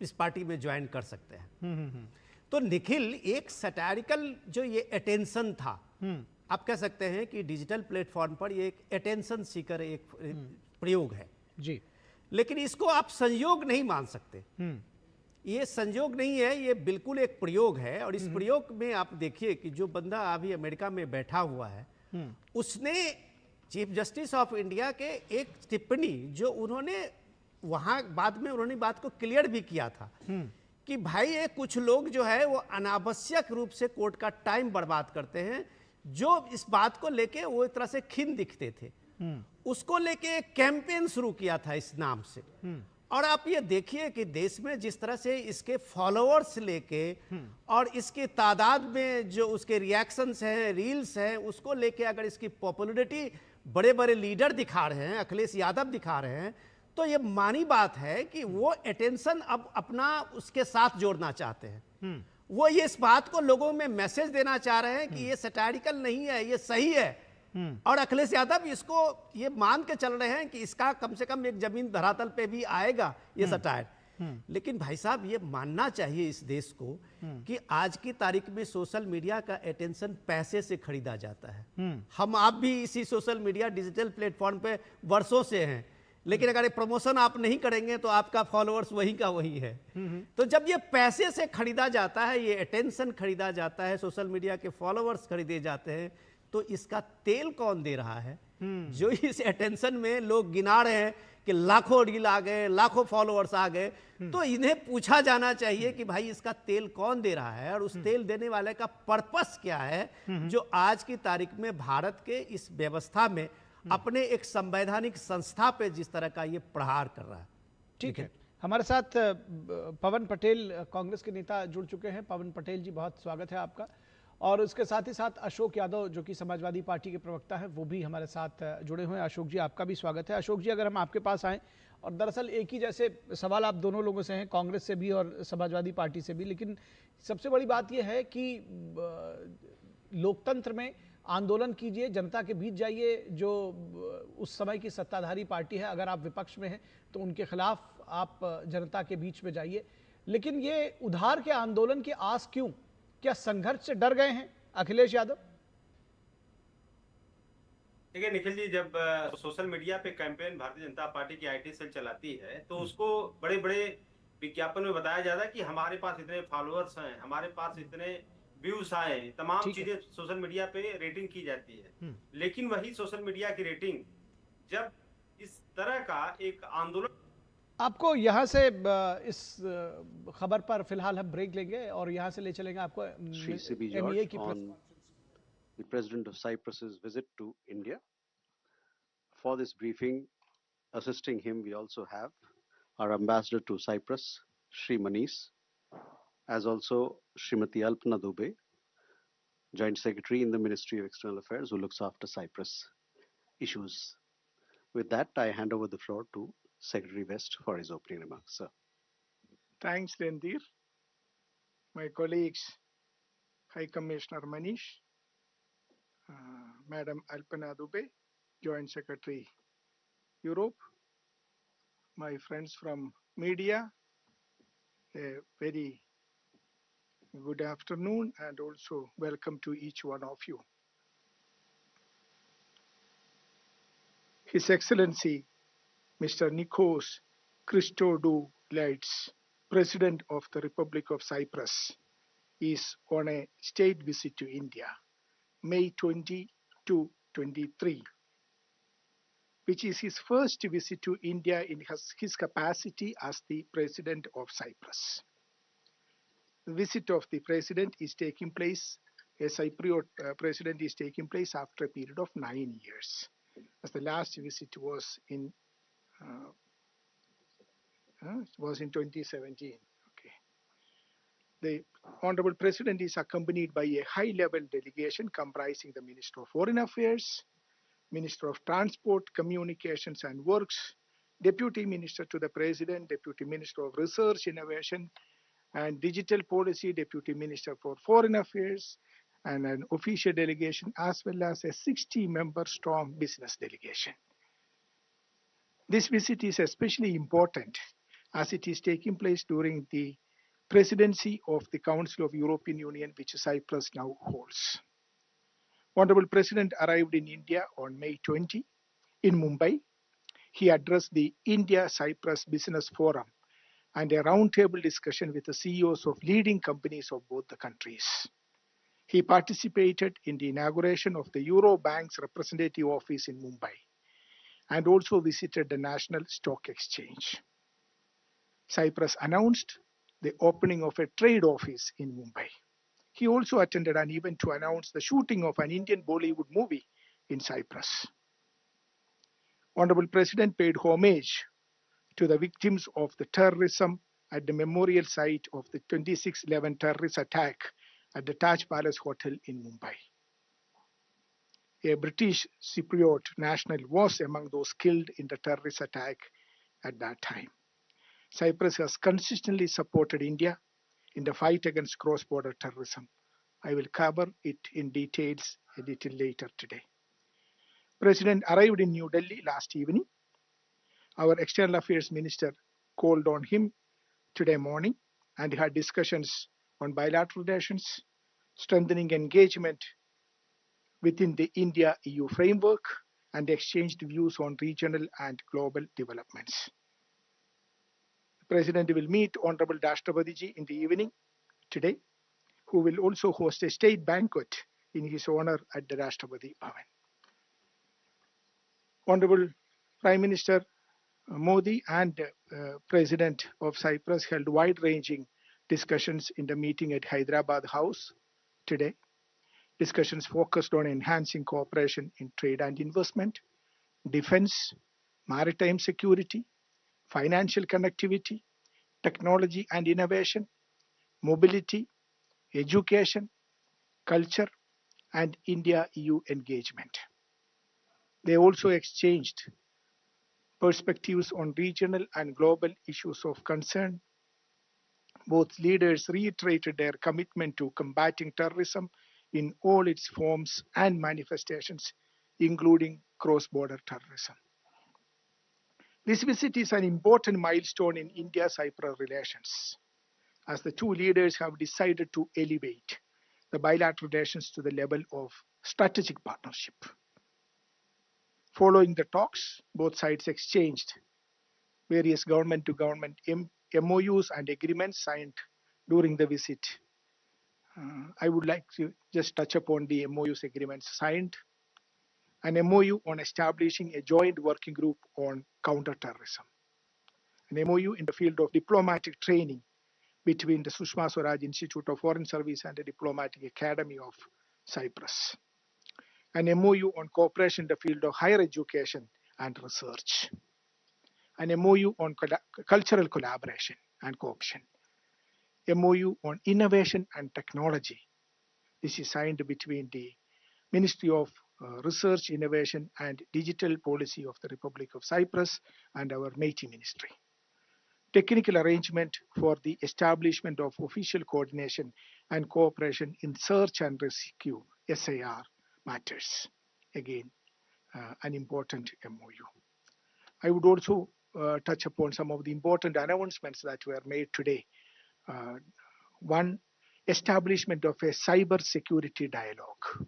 इस पार्टी में ज्वाइन कर सकते हैं। तो निखिल, एक सटारिकल जो ये अटेंशन था, आप कह सकते हैं कि डिजिटल प्लेटफॉर्म पर ये एक अटेंशन सीकर एक प्रयोग है जी, लेकिन इसको आप संयोग नहीं मान सकते। ये संयोग नहीं है, ये बिल्कुल एक प्रयोग है। और इस प्रयोग में आप देखिए कि जो बंदा अभी अमेरिका में बैठा हुआ है, उसने चीफ जस्टिस ऑफ इंडिया के एक टिप्पणी जो उन्होंने वहां बाद में उन्होंने बात को क्लियर भी किया था कि भाई ये कुछ लोग जो है वो अनावश्यक रूप से कोर्ट का टाइम बर्बाद करते हैं, जो इस बात को लेके वो एक तरह से खिन दिखते थे, उसको लेके एक कैंपेन शुरू किया था इस नाम से। और आप ये देखिए कि देश में जिस तरह से इसके फॉलोअर्स लेके और इसके तादाद में जो उसके रिएक्शंस हैं, रील्स हैं, उसको लेके अगर इसकी पॉपुलैरिटी बड़े बड़े लीडर दिखा रहे हैं, अखिलेश यादव दिखा रहे हैं, तो ये मानी बात है कि वो अटेंशन अब अपना उसके साथ जोड़ना चाहते हैं। वो ये इस बात को लोगों में मैसेज देना चाह रहे हैं कि ये सटारिकल नहीं है, ये सही है। और अखिलेश यादव इसको ये मान के चल रहे हैं कि इसका कम से कम एक जमीन धरातल पे भी आएगा ये सटायर। लेकिन भाई साहब, ये मानना चाहिए इस देश को कि आज की तारीख में सोशल मीडिया का अटेंशन पैसे से खरीदा जाता है। हम आप भी इसी सोशल मीडिया डिजिटल प्लेटफॉर्म पे वर्षों से हैं, लेकिन अगर ये प्रमोशन आप नहीं करेंगे तो आपका फॉलोअर्स वही का वही है। तो जब ये पैसे से खरीदा जाता है, ये अटेंशन खरीदा जाता है, सोशल मीडिया के फॉलोअर्स खरीदे जाते हैं, तो इसका तेल कौन दे रहा है? जो इस अटेंशन में लोग गिना रहे हैं कि लाखों रील आ गए, लाखों फॉलोअर्स आ गए, तो इन्हें पूछा जाना चाहिए कि भाई इसका तेल कौन दे रहा है और उस तेल देने वाले का पर्पस क्या है, जो आज की तारीख में भारत के इस व्यवस्था में अपने एक संवैधानिक संस्था पे जिस तरह का ये प्रहार कर रहा है। ठीक है, हमारे साथ पवन पटेल कांग्रेस के नेता जुड़ चुके हैं। पवन पटेल जी, बहुत स्वागत है आपका। और उसके साथ ही साथ अशोक यादव जो कि समाजवादी पार्टी के प्रवक्ता हैं, वो भी हमारे साथ जुड़े हुए हैं। अशोक जी, आपका भी स्वागत है। अशोक जी, अगर हम आपके पास आएँ, और दरअसल एक ही जैसे सवाल आप दोनों लोगों से हैं, कांग्रेस से भी और समाजवादी पार्टी से भी, लेकिन सबसे बड़ी बात यह है कि लोकतंत्र में आंदोलन कीजिए, जनता के बीच जाइए। जो उस समय की सत्ताधारी पार्टी है, अगर आप विपक्ष में हैं तो उनके खिलाफ आप जनता के बीच में जाइए, लेकिन ये उधार के आंदोलन की आस क्यों? क्या संघर्ष से डर गए हैं अखिलेश यादव? देखिए निखिल जी, जब सोशल मीडिया पे कैंपेन भारतीय जनता पार्टी की आईटी सेल चलाती है, तो उसको बड़े बड़े विज्ञापन में बताया जाता है कि हमारे पास इतने फॉलोअर्स हैं, हमारे पास इतने व्यूज आए, तमाम चीजें सोशल मीडिया पे रेटिंग की जाती है। लेकिन वही सोशल मीडिया की रेटिंग जब इस तरह का एक आंदोलन, आपको यहाँ से इस खबर पर फिलहाल हम ब्रेक लेंगे और यहाँ से ले चलेंगे आपको MEA की the President of Cyprus's visit to India. For this briefing, assisting him, we also have our ambassador to Cyprus, Shri Manish, as also Srimati Alpana Dubey, Joint Secretary in the Ministry of External Affairs, who looks after Cyprus issues. With that, I hand over the floor to Secretary West for his opening remarks, sir. Thanks, Lendir. My colleagues, High Commissioner Manish, Madam Alpana Dubey, Joint Secretary Europe, my friends from media, a very good afternoon and also welcome to each one of you. His Excellency Mr. Nikos Christodoulidis, President of the Republic of Cyprus, is on a state visit to India, May 20 to 23, which is his first visit to India in his capacity as the President of Cyprus. The visit of the President is taking place, a Cypriot President is taking place after a period of 9 years, as the last visit was in 2017. The Honorable President is accompanied by a high-level delegation comprising the Minister of Foreign Affairs, Minister of Transport, Communications and Works, Deputy Minister to the President, Deputy Minister of Research, Innovation and Digital Policy, Deputy Minister for Foreign Affairs, and an official delegation as well as a 60-member strong business delegation. This visit is especially important as it is taking place during the presidency of the Council of European Union, which Cyprus now holds. Honorable President arrived in India on May 20 in Mumbai. He addressed the India-Cyprus Business Forum and a roundtable discussion with the CEOs of leading companies of both the countries. He participated in the inauguration of the Eurobank's representative office in Mumbai and also visited the National Stock Exchange. Cyprus announced the opening of a trade office in Mumbai. He also attended an event to announce the shooting of an Indian Bollywood movie in Cyprus. Honorable President paid homage to the victims of the terrorism at the memorial site of the 26/11 terrorist attack at the Taj Palace Hotel in Mumbai. A British Cypriot national was among those killed in the terrorist attack at that time. Cyprus has consistently supported India in the fight against cross-border terrorism. I will cover it in details a little later today. President arrived in New Delhi last evening. Our External Affairs Minister called on him today morning and had discussions on bilateral relations, strengthening engagement within the India-EU framework, and exchanged views on regional and global developments. The President will meet Honorable Rashtrapati in the evening today, who will also host a state banquet in his honor at the Rashtrapati Bhavan. Honorable Prime Minister Modi and President of Cyprus held wide-ranging discussions in the meeting at Hyderabad House today. Discussions focused on enhancing cooperation in trade and investment, defense, maritime security, financial connectivity, technology and innovation, mobility, education, culture, and India-EU engagement. They also exchanged perspectives on regional and global issues of concern. Both leaders reiterated their commitment to combating terrorism in all its forms and manifestations, including cross-border terrorism. This visit is an important milestone in India-Cyprus relations, as the two leaders have decided to elevate the bilateral relations to the level of strategic partnership. Following the talks, both sides exchanged various government-to-government MOUs and agreements signed during the visit. I would like to just touch upon the MOUs agreements signed. An MOU on establishing a joint working group on counterterrorism. An MOU in the field of diplomatic training between the Sushma Swaraj Institute of Foreign Service and the Diplomatic Academy of Cyprus. An MOU on cooperation in the field of higher education and research. An MOU on cultural collaboration and cooperation. MOU on innovation and technology. This is signed between the Ministry of Research, Innovation and Digital Policy of the Republic of Cyprus and our MAITI Ministry. Technical arrangement for the establishment of official coordination and cooperation in search and rescue SAR matters. Again, an important MOU. I would also touch upon some of the important announcements that were made today. One, establishment of a cyber security dialogue.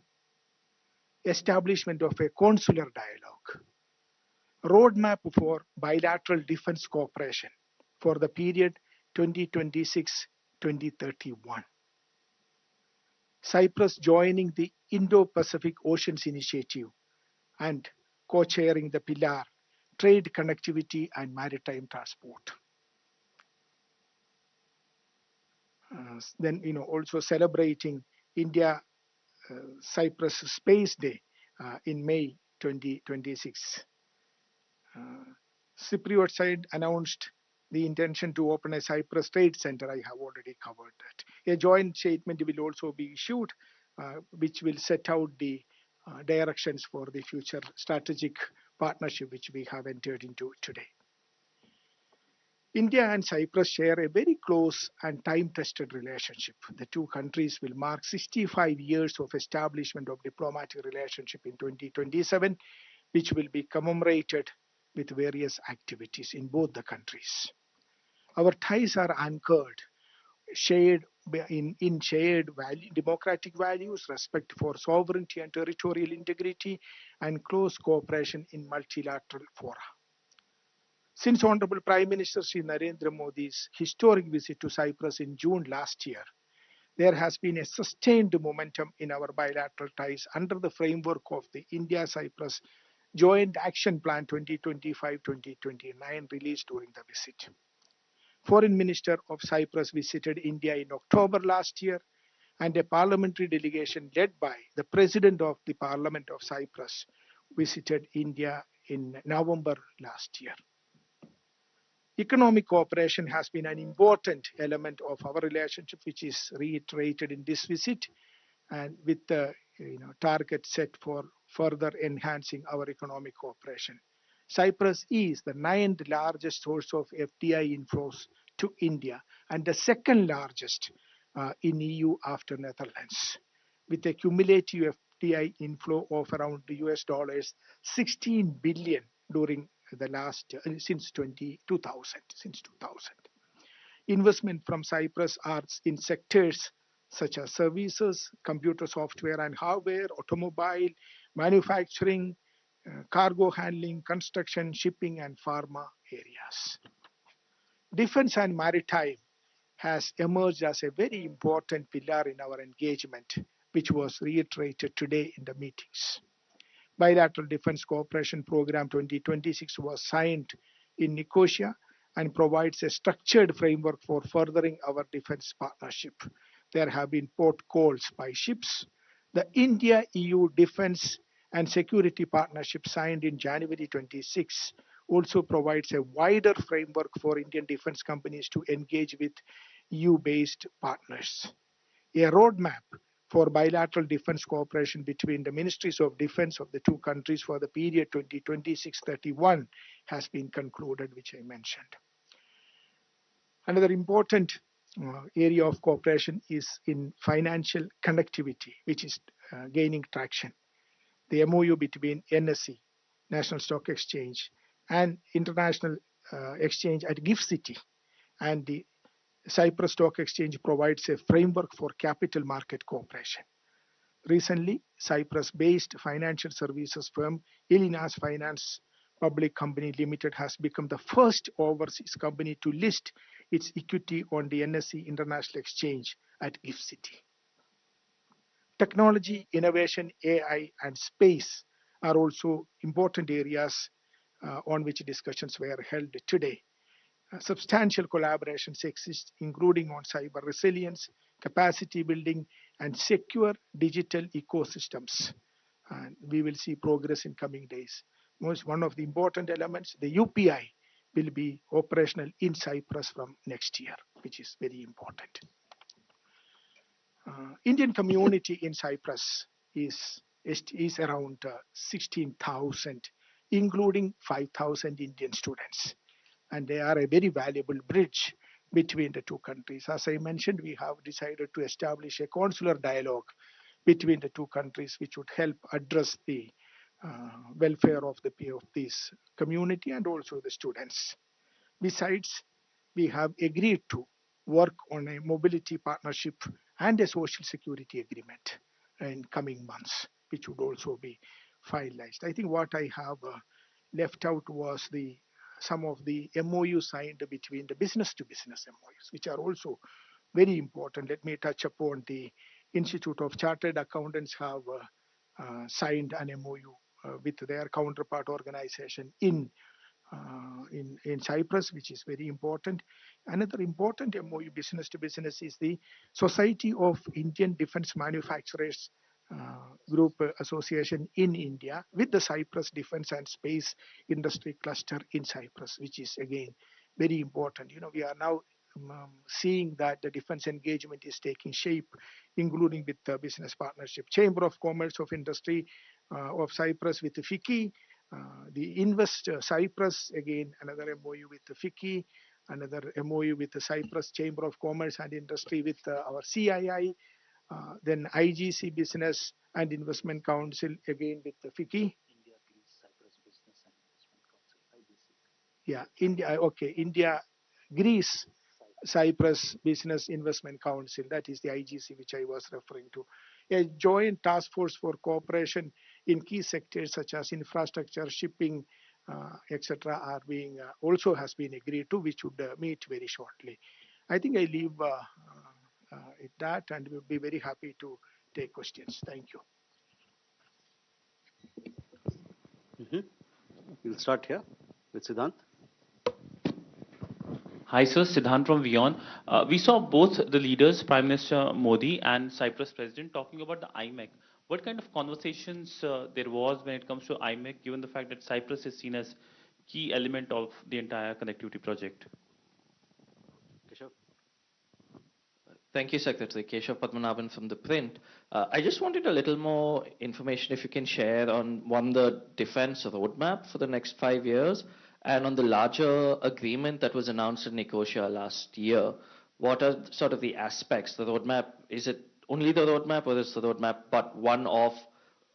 Establishment of a consular dialogue. Roadmap for bilateral defense cooperation for the period 2026-2031. Cyprus joining the Indo-Pacific Oceans Initiative and co-chairing the pillar Trade, Connectivity and Maritime Transport. Then, also celebrating India-Cyprus Space Day in May 2026. Cypriot side announced the intention to open a Cyprus Trade Center. I have already covered that. A joint statement will also be issued, which will set out the directions for the future strategic partnership which we have entered into today. India and Cyprus share a very close and time-tested relationship. The two countries will mark 65 years of establishment of diplomatic relationship in 2027, which will be commemorated with various activities in both the countries. Our ties are anchored shared in shared democratic values, respect for sovereignty and territorial integrity, and close cooperation in multilateral fora. Since Honorable Prime Minister Sri Narendra Modi's historic visit to Cyprus in June last year, there has been a sustained momentum in our bilateral ties under the framework of the India-Cyprus Joint Action Plan 2025-2029 released during the visit. Foreign Minister of Cyprus visited India in October last year, and a parliamentary delegation led by the President of the Parliament of Cyprus visited India in November last year. Economic cooperation has been an important element of our relationship, which is reiterated in this visit, and with the target set for further enhancing our economic cooperation. Cyprus is the 9th largest source of FDI inflows to India and the second largest in EU after Netherlands, with a cumulative FDI inflow of around US dollars 16 billion during the last since 2000. Investment from Cyprus are in sectors such as services, computer software and hardware, automobile, manufacturing, cargo handling, construction, shipping, and pharma areas. Defense and maritime has emerged as a very important pillar in our engagement, which was reiterated today in the meetings. Bilateral Defense Cooperation Program 2026 was signed in Nicosia and provides a structured framework for furthering our defense partnership. There have been port calls by ships. The India-EU Defense and Security Partnership signed in January 26 also provides a wider framework for Indian defense companies to engage with EU-based partners. A roadmap for bilateral defense cooperation between the Ministries of Defense of the two countries for the period 2026-31 has been concluded, which I mentioned. Another important area of cooperation is in financial connectivity, which is gaining traction. The MOU between NSE, National Stock Exchange, and International Exchange at GIFT City and the Cyprus Stock Exchange provides a framework for capital market cooperation. Recently, Cyprus-based financial services firm Elinas Finance Public Company Limited has become the first overseas company to list its equity on the NSE International Exchange at GIFT City. Technology, innovation, AI, and space are also important areas on which discussions were held today. Substantial collaborations exist, including on cyber resilience, capacity building, and secure digital ecosystems. And we will see progress in coming days. One of the important elements, the UPI, will be operational in Cyprus from next year, which is very important. Indian community in Cyprus is around 16,000, including 5,000 Indian students. And they are a very valuable bridge between the two countries. As I mentioned, we have decided to establish a consular dialogue between the two countries, which would help address the welfare of this community and also the students. Besides, we have agreed to work on a mobility partnership and a social security agreement in coming months, which would also be finalized. I think what I have left out was some of the MOUs signed between the business-to-business MOUs, which are also very important. Let me touch upon the Institute of Chartered Accountants have signed an MOU with their counterpart organization in Cyprus, which is very important. Another important MOU business-to-business is the Society of Indian Defense Manufacturers Group Association in India with the Cyprus Defense and Space Industry Cluster in Cyprus, which is again very important. We are now seeing that the defense engagement is taking shape, including with the business partnership. Chamber of Commerce of Industry of Cyprus with the FICCI, the Invest Cyprus, again another MOU with the FICCI, another MOU with the Cyprus Chamber of Commerce and Industry with our CII, then IGC Business and Investment Council again with the FICCI. Yeah, India, Greece, Cyprus Business Investment Council, that is the IGC which I was referring to. A joint task force for cooperation in key sectors such as infrastructure, shipping, etc. are being also has been agreed to, which would meet very shortly. I think I leave it that, and we'll be very happy to take questions. Thank you. We'll start here with Siddhant. Hi, sir. Siddhant from WION. We saw both the leaders, Prime Minister Modi and Cyprus President, talking about the IMEC. What kind of conversations there was when it comes to IMEC, given the fact that Cyprus is seen as key element of the entire connectivity project? Keshav. Thank you, Secretary. Keshav Padmanabhan from The Print. I just wanted a little more information, if you can share, on one, the defense roadmap for the next 5 years, and on the larger agreement that was announced in Nicosia last year. What are sort of the aspects? The roadmap, is it only the roadmap, or is the roadmap but one of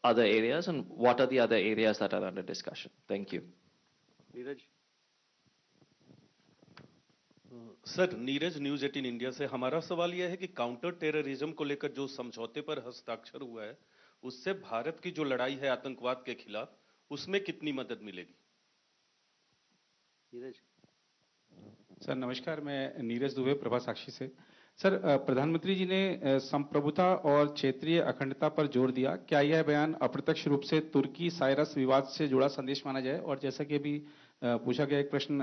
other areas? And what are the other areas that are under discussion? Thank you. Neeraj. Sir, Neeraj news 18 India से हमारा सवाल यह है कि counter terrorism को लेकर जो समझौते पर हस्ताक्षर हुआ है, उससे भारत की जो लड़ाई है आतंकवाद के खिलाफ, उसमें कितनी मदद मिलेगी? नीरज। सर नमस्कार, मैं नीरज दुबे, प्रभा साक्षी से। सर, प्रधानमंत्री जी ने संप्रभुता और क्षेत्रीय अखंडता पर जोर दिया। क्या यह बयान अप्रत्यक्ष रूप से तुर्की साइप्रस विवाद से जुड़ा संदेश माना जाए? और जैसा कि अभी पूछा गया एक प्रश्न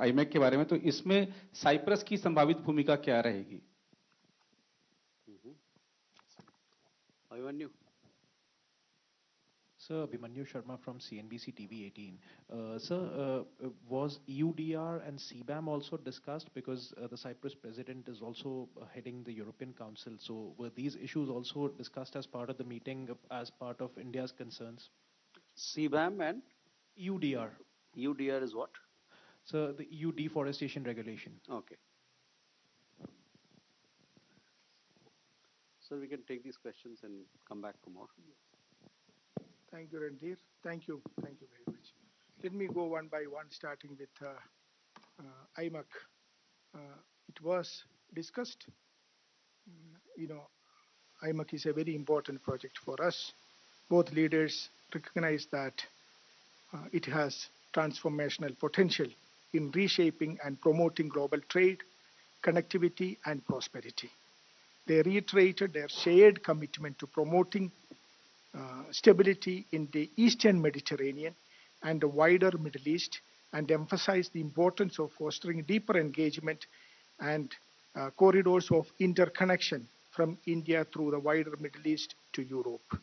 आईमेक के बारे में, तो इसमें साइप्रस की संभावित भूमिका क्या रहेगी? Abhimanyu. Sir, Abhimanyu Sharma from CNBC TV 18. Sir, was EUDR and CBAM also discussed? Because the Cyprus president is also heading the European Council. So were these issues also discussed as part of the meeting, as part of India's concerns? CBAM and? EUDR. EUDR is what? So the EU deforestation regulation. Okay. So we can take these questions and come back for more. Thank you, Randhir. Thank you very much. Let me go one by one, starting with IMEC. It was discussed. IMEC is a very important project for us. Both leaders recognize that it has transformational potential in reshaping and promoting global trade, connectivity, and prosperity. They reiterated their shared commitment to promoting stability in the Eastern Mediterranean and the wider Middle East, and emphasized the importance of fostering deeper engagement and corridors of interconnection from India through the wider Middle East to Europe.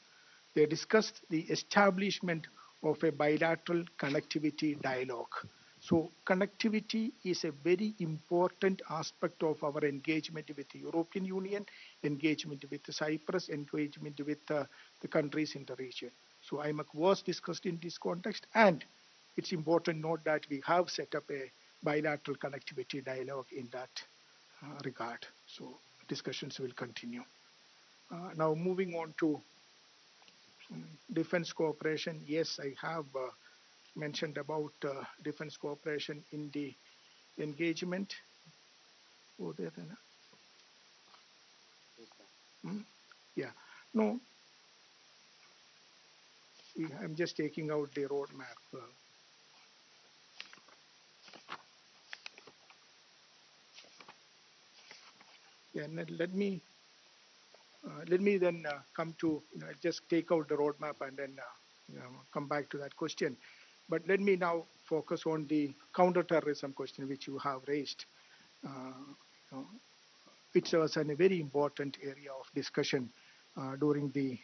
They discussed the establishment of a bilateral connectivity dialogue. So connectivity is a very important aspect of our engagement with the European Union, engagement with Cyprus, engagement with the countries in the region. So IMEC was discussed in this context, and it's important to note that we have set up a bilateral connectivity dialogue in that regard. So discussions will continue. Now moving on to defense cooperation. Yes, I have mentioned about defense cooperation in the engagement. Yeah, no, I'm just taking out the roadmap. Yeah, let me then come to just take out the roadmap and then come back to that question. But let me now focus on the counterterrorism question which you have raised. It was a very important area of discussion during the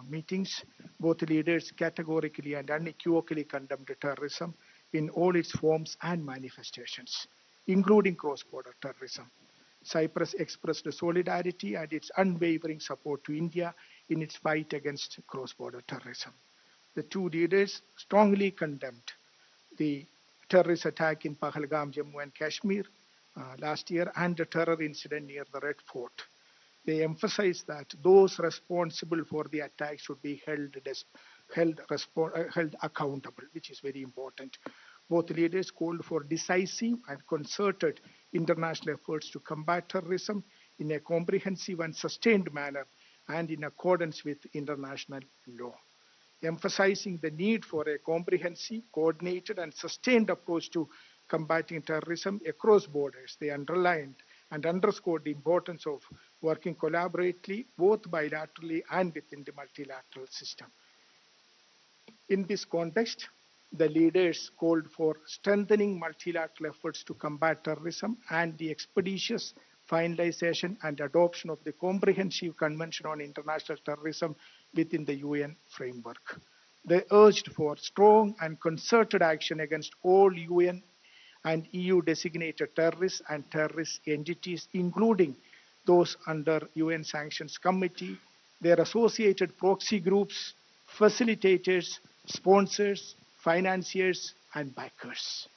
meetings. Both leaders categorically and unequivocally condemned terrorism in all its forms and manifestations, including cross-border terrorism. Cyprus expressed solidarity and its unwavering support to India in its fight against cross-border terrorism. The two leaders strongly condemned the terrorist attack in Pahalgam, Jammu and Kashmir, last year and the terror incident near the Red Fort. They emphasized that those responsible for the attack should be held accountable, which is very important. Both leaders called for decisive and concerted international efforts to combat terrorism in a comprehensive and sustained manner and in accordance with international law. Emphasizing the need for a comprehensive, coordinated, and sustained approach to combating terrorism across borders, they underlined and underscored the importance of working collaboratively, both bilaterally and within the multilateral system. In this context, the leaders called for strengthening multilateral efforts to combat terrorism and the expeditious finalization and adoption of the Comprehensive Convention on International Terrorism within the UN framework. They urged for strong and concerted action against all UN and EU designated terrorists and terrorist entities, including those under UN Sanctions Committee, their associated proxy groups, facilitators, sponsors, financiers, and backers.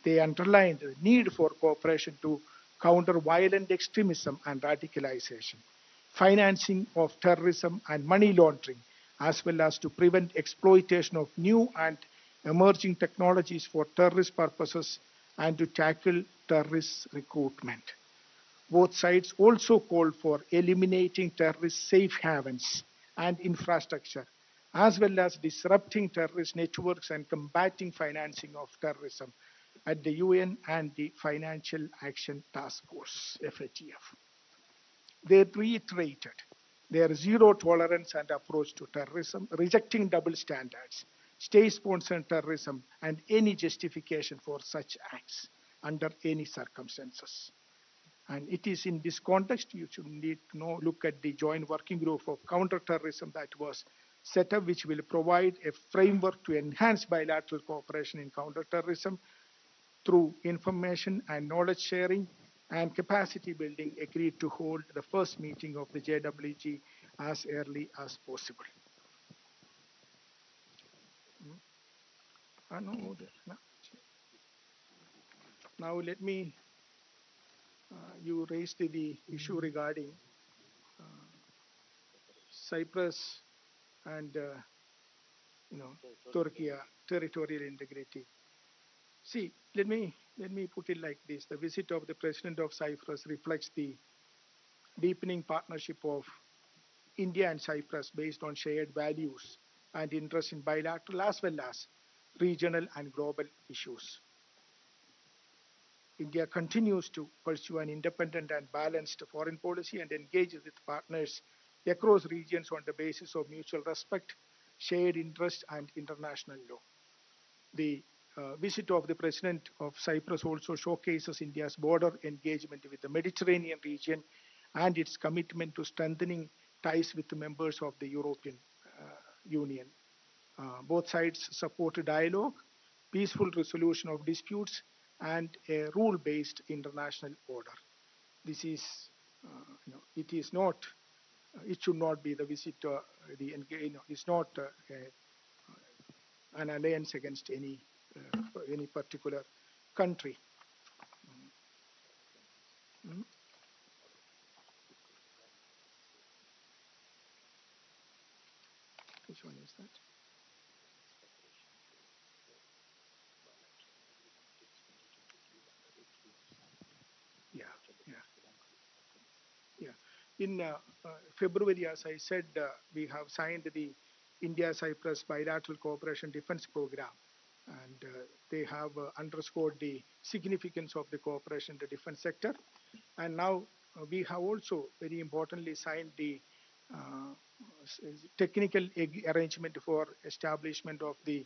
They underlined the need for cooperation to counter violent extremism and radicalization, financing of terrorism and money laundering, as well as to prevent exploitation of new and emerging technologies for terrorist purposes and to tackle terrorist recruitment. Both sides also called for eliminating terrorist safe havens and infrastructure, as well as disrupting terrorist networks and combating financing of terrorism at the UN and the Financial Action Task Force, FATF. They reiterated their zero tolerance and approach to terrorism, rejecting double standards, state-sponsored terrorism, and any justification for such acts under any circumstances. And it is in this context you should need to look at the joint working group of counterterrorism that was set up, which will provide a framework to enhance bilateral cooperation in counterterrorism through information and knowledge sharing and capacity building, agreed to hold the first meeting of the JWG as early as possible. Now let me, you raised the issue regarding Cyprus and Turkey territorial integrity. See, let me put it like this. The visit of the President of Cyprus reflects the deepening partnership of India and Cyprus based on shared values and interests in bilateral as well as regional and global issues. India continues to pursue an independent and balanced foreign policy and engages with partners across regions on the basis of mutual respect, shared interest, and international law. The visit of the President of Cyprus also showcases India's broader engagement with the Mediterranean region and its commitment to strengthening ties with the members of the European Union. Both sides support dialogue, peaceful resolution of disputes, and a rule-based international order. This is, it is not, it should not be the visit, it's not an alliance against any particular country. Which one is that? In February, as I said, we have signed the India-Cyprus Bilateral Cooperation Defense Program, and they have underscored the significance of the cooperation in the defense sector. And now we have also, very importantly, signed the technical arrangement for establishment of the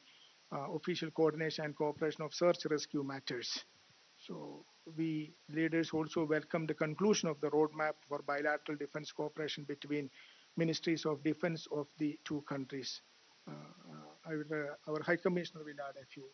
official coordination and cooperation of search rescue matters. So we leaders also welcome the conclusion of the roadmap for bilateral defense cooperation between ministries of defense of the two countries. Our High Commissioner will add a few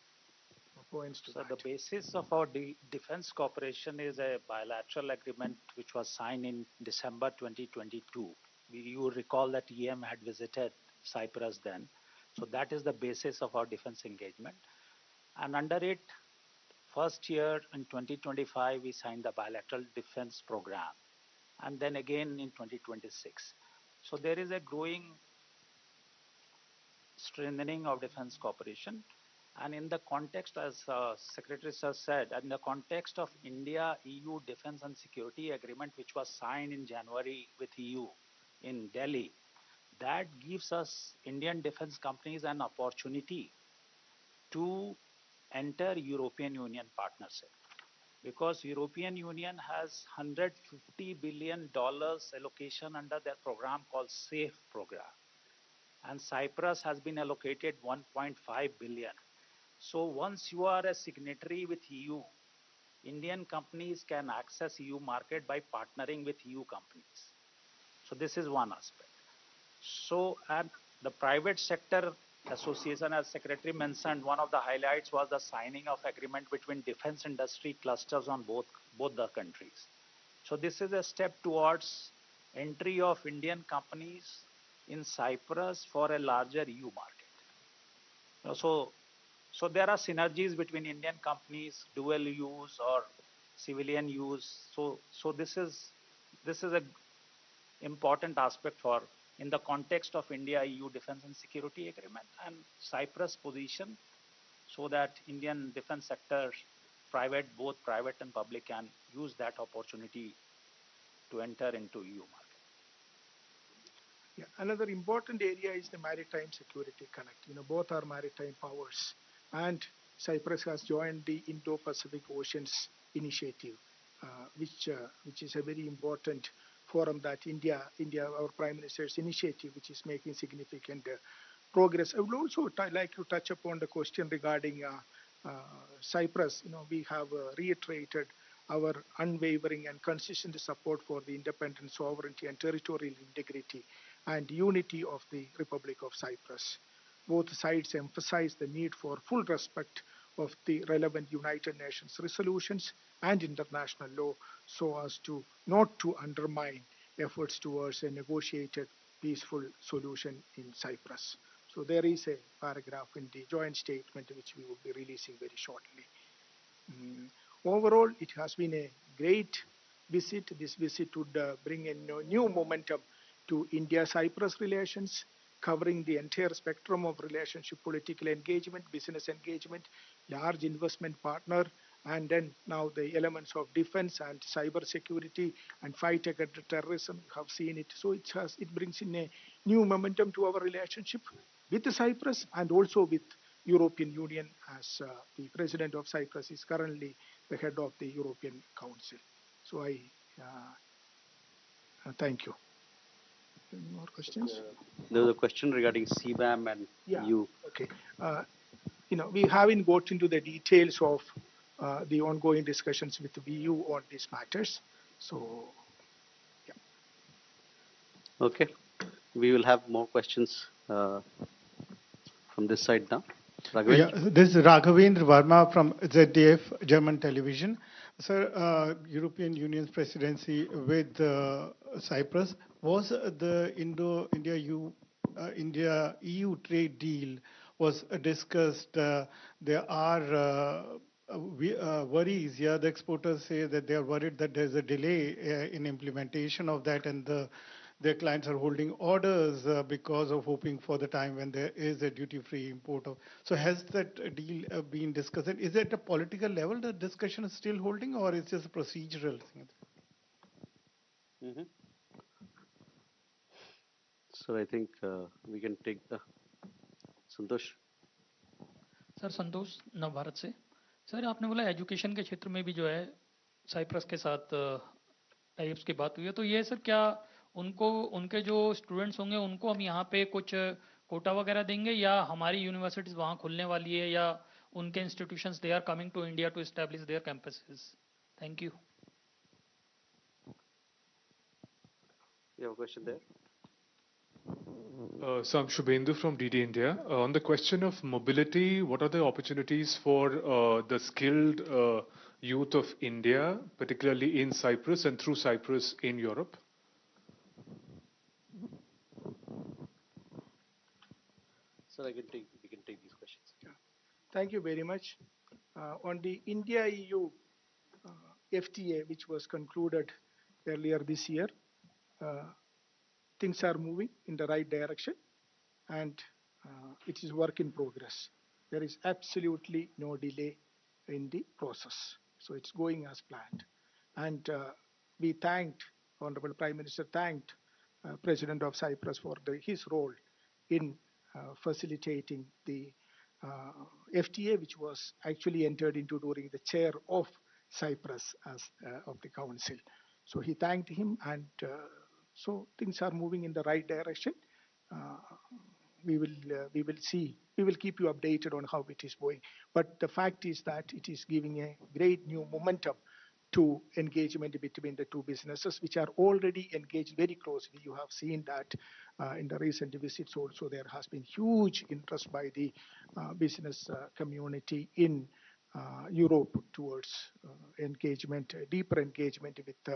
points to that. So the basis of our defense cooperation is a bilateral agreement which was signed in December 2022. You recall that EM had visited Cyprus then. So that is the basis of our defense engagement. And under it, first year in 2025, we signed the bilateral defense program, and then again in 2026. So there is a growing strengthening of defense cooperation. And in the context, as Secretary Sir said, in the context of India-EU Defense and Security Agreement, which was signed in January with EU in Delhi, that gives us Indian defense companies an opportunity to enter European Union partnership. Because European Union has $150 billion allocation under their program called SAFE program. And Cyprus has been allocated 1.5 billion. So once you are a signatory with EU, Indian companies can access EU market by partnering with EU companies. So this is one aspect. So, and the private sector association, as Secretary mentioned, one of the highlights was the signing of agreement between defense industry clusters on both the countries. So this is a step towards entry of Indian companies in Cyprus for a larger EU market. So there are synergies between Indian companies, dual use or civilian use. So this is a important aspect for in the context of India-EU Defense and Security Agreement and Cyprus position, so that Indian defense sector, both private and public, can use that opportunity to enter into EU market. Yeah, another important area is the maritime security connect. Both are maritime powers, and Cyprus has joined the Indo-Pacific Oceans Initiative, which is a very important forum that India, our Prime Minister's initiative, which is making significant progress. I would also like to touch upon the question regarding Cyprus. We have reiterated our unwavering and consistent support for the independent sovereignty and territorial integrity and unity of the Republic of Cyprus. Both sides emphasize the need for full respect of the relevant United Nations resolutions and international law, so as to not to undermine efforts towards a negotiated peaceful solution in Cyprus. So there is a paragraph in the joint statement which we will be releasing very shortly. Overall, it has been a great visit. This visit would bring a new momentum to India-Cyprus relations, covering the entire spectrum of relationship, political engagement, business engagement, large investment partner, and then now the elements of defense and cyber security and fight against terrorism. You have seen it. So it brings in a new momentum to our relationship with Cyprus and also with European Union, as the President of Cyprus is currently the head of the European Council. So I thank you. Any more questions? There was a question regarding CBAM and EU. Okay. We haven't got into the details of the ongoing discussions with the EU on these matters. So, yeah. Okay. We will have more questions from this side now. Raghavendra? Yeah, this is Raghavendra Verma from ZDF German television. Sir, European Union's presidency with Cyprus, was the India-EU trade deal was discussed? There are worries. Yeah, the exporters say that they are worried that there's a delay in implementation of that, and their clients are holding orders because of hoping for the time when there is a duty-free import of. So has that deal been discussed? Is it at a political level the discussion is still holding, or is it just a procedural thing? Mm-hmm. So I think we can take the Santosh. Sir Santosh Nav Bharat से. Sir आपने बोला education के क्षेत्र में भी जो है Cyprus के साथ टाइप्स की बात हुई है, तो ये सर क्या उनके जो स्टूडेंट्स होंगे उनको हम यहाँ पे कुछ कोटा वगैरह देंगे, या हमारी यूनिवर्सिटीज वहाँ खुलने वाली है, या उनके institutions they are coming to India to establish their campuses? Thank you. You have a question there? So I'm Shubhendu from DD India. On the question of mobility, what are the opportunities for the skilled youth of India, particularly in Cyprus and through Cyprus in Europe? Sir, we can take these questions. Yeah. Thank you very much. On the India-EU FTA, which was concluded earlier this year, things are moving in the right direction, and it is work in progress. There is absolutely no delay in the process. So it's going as planned. And we thanked, Honorable Prime Minister thanked President of Cyprus for his role in facilitating the FTA, which was actually entered into during the chair of Cyprus as of the Council. So he thanked him, and so things are moving in the right direction. We will see. We will keep you updated on how it is going. But the fact is that it is giving a great new momentum to engagement between the two businesses, which are already engaged very closely. You have seen that in the recent visits also. There has been huge interest by the business community in Europe towards engagement, deeper engagement with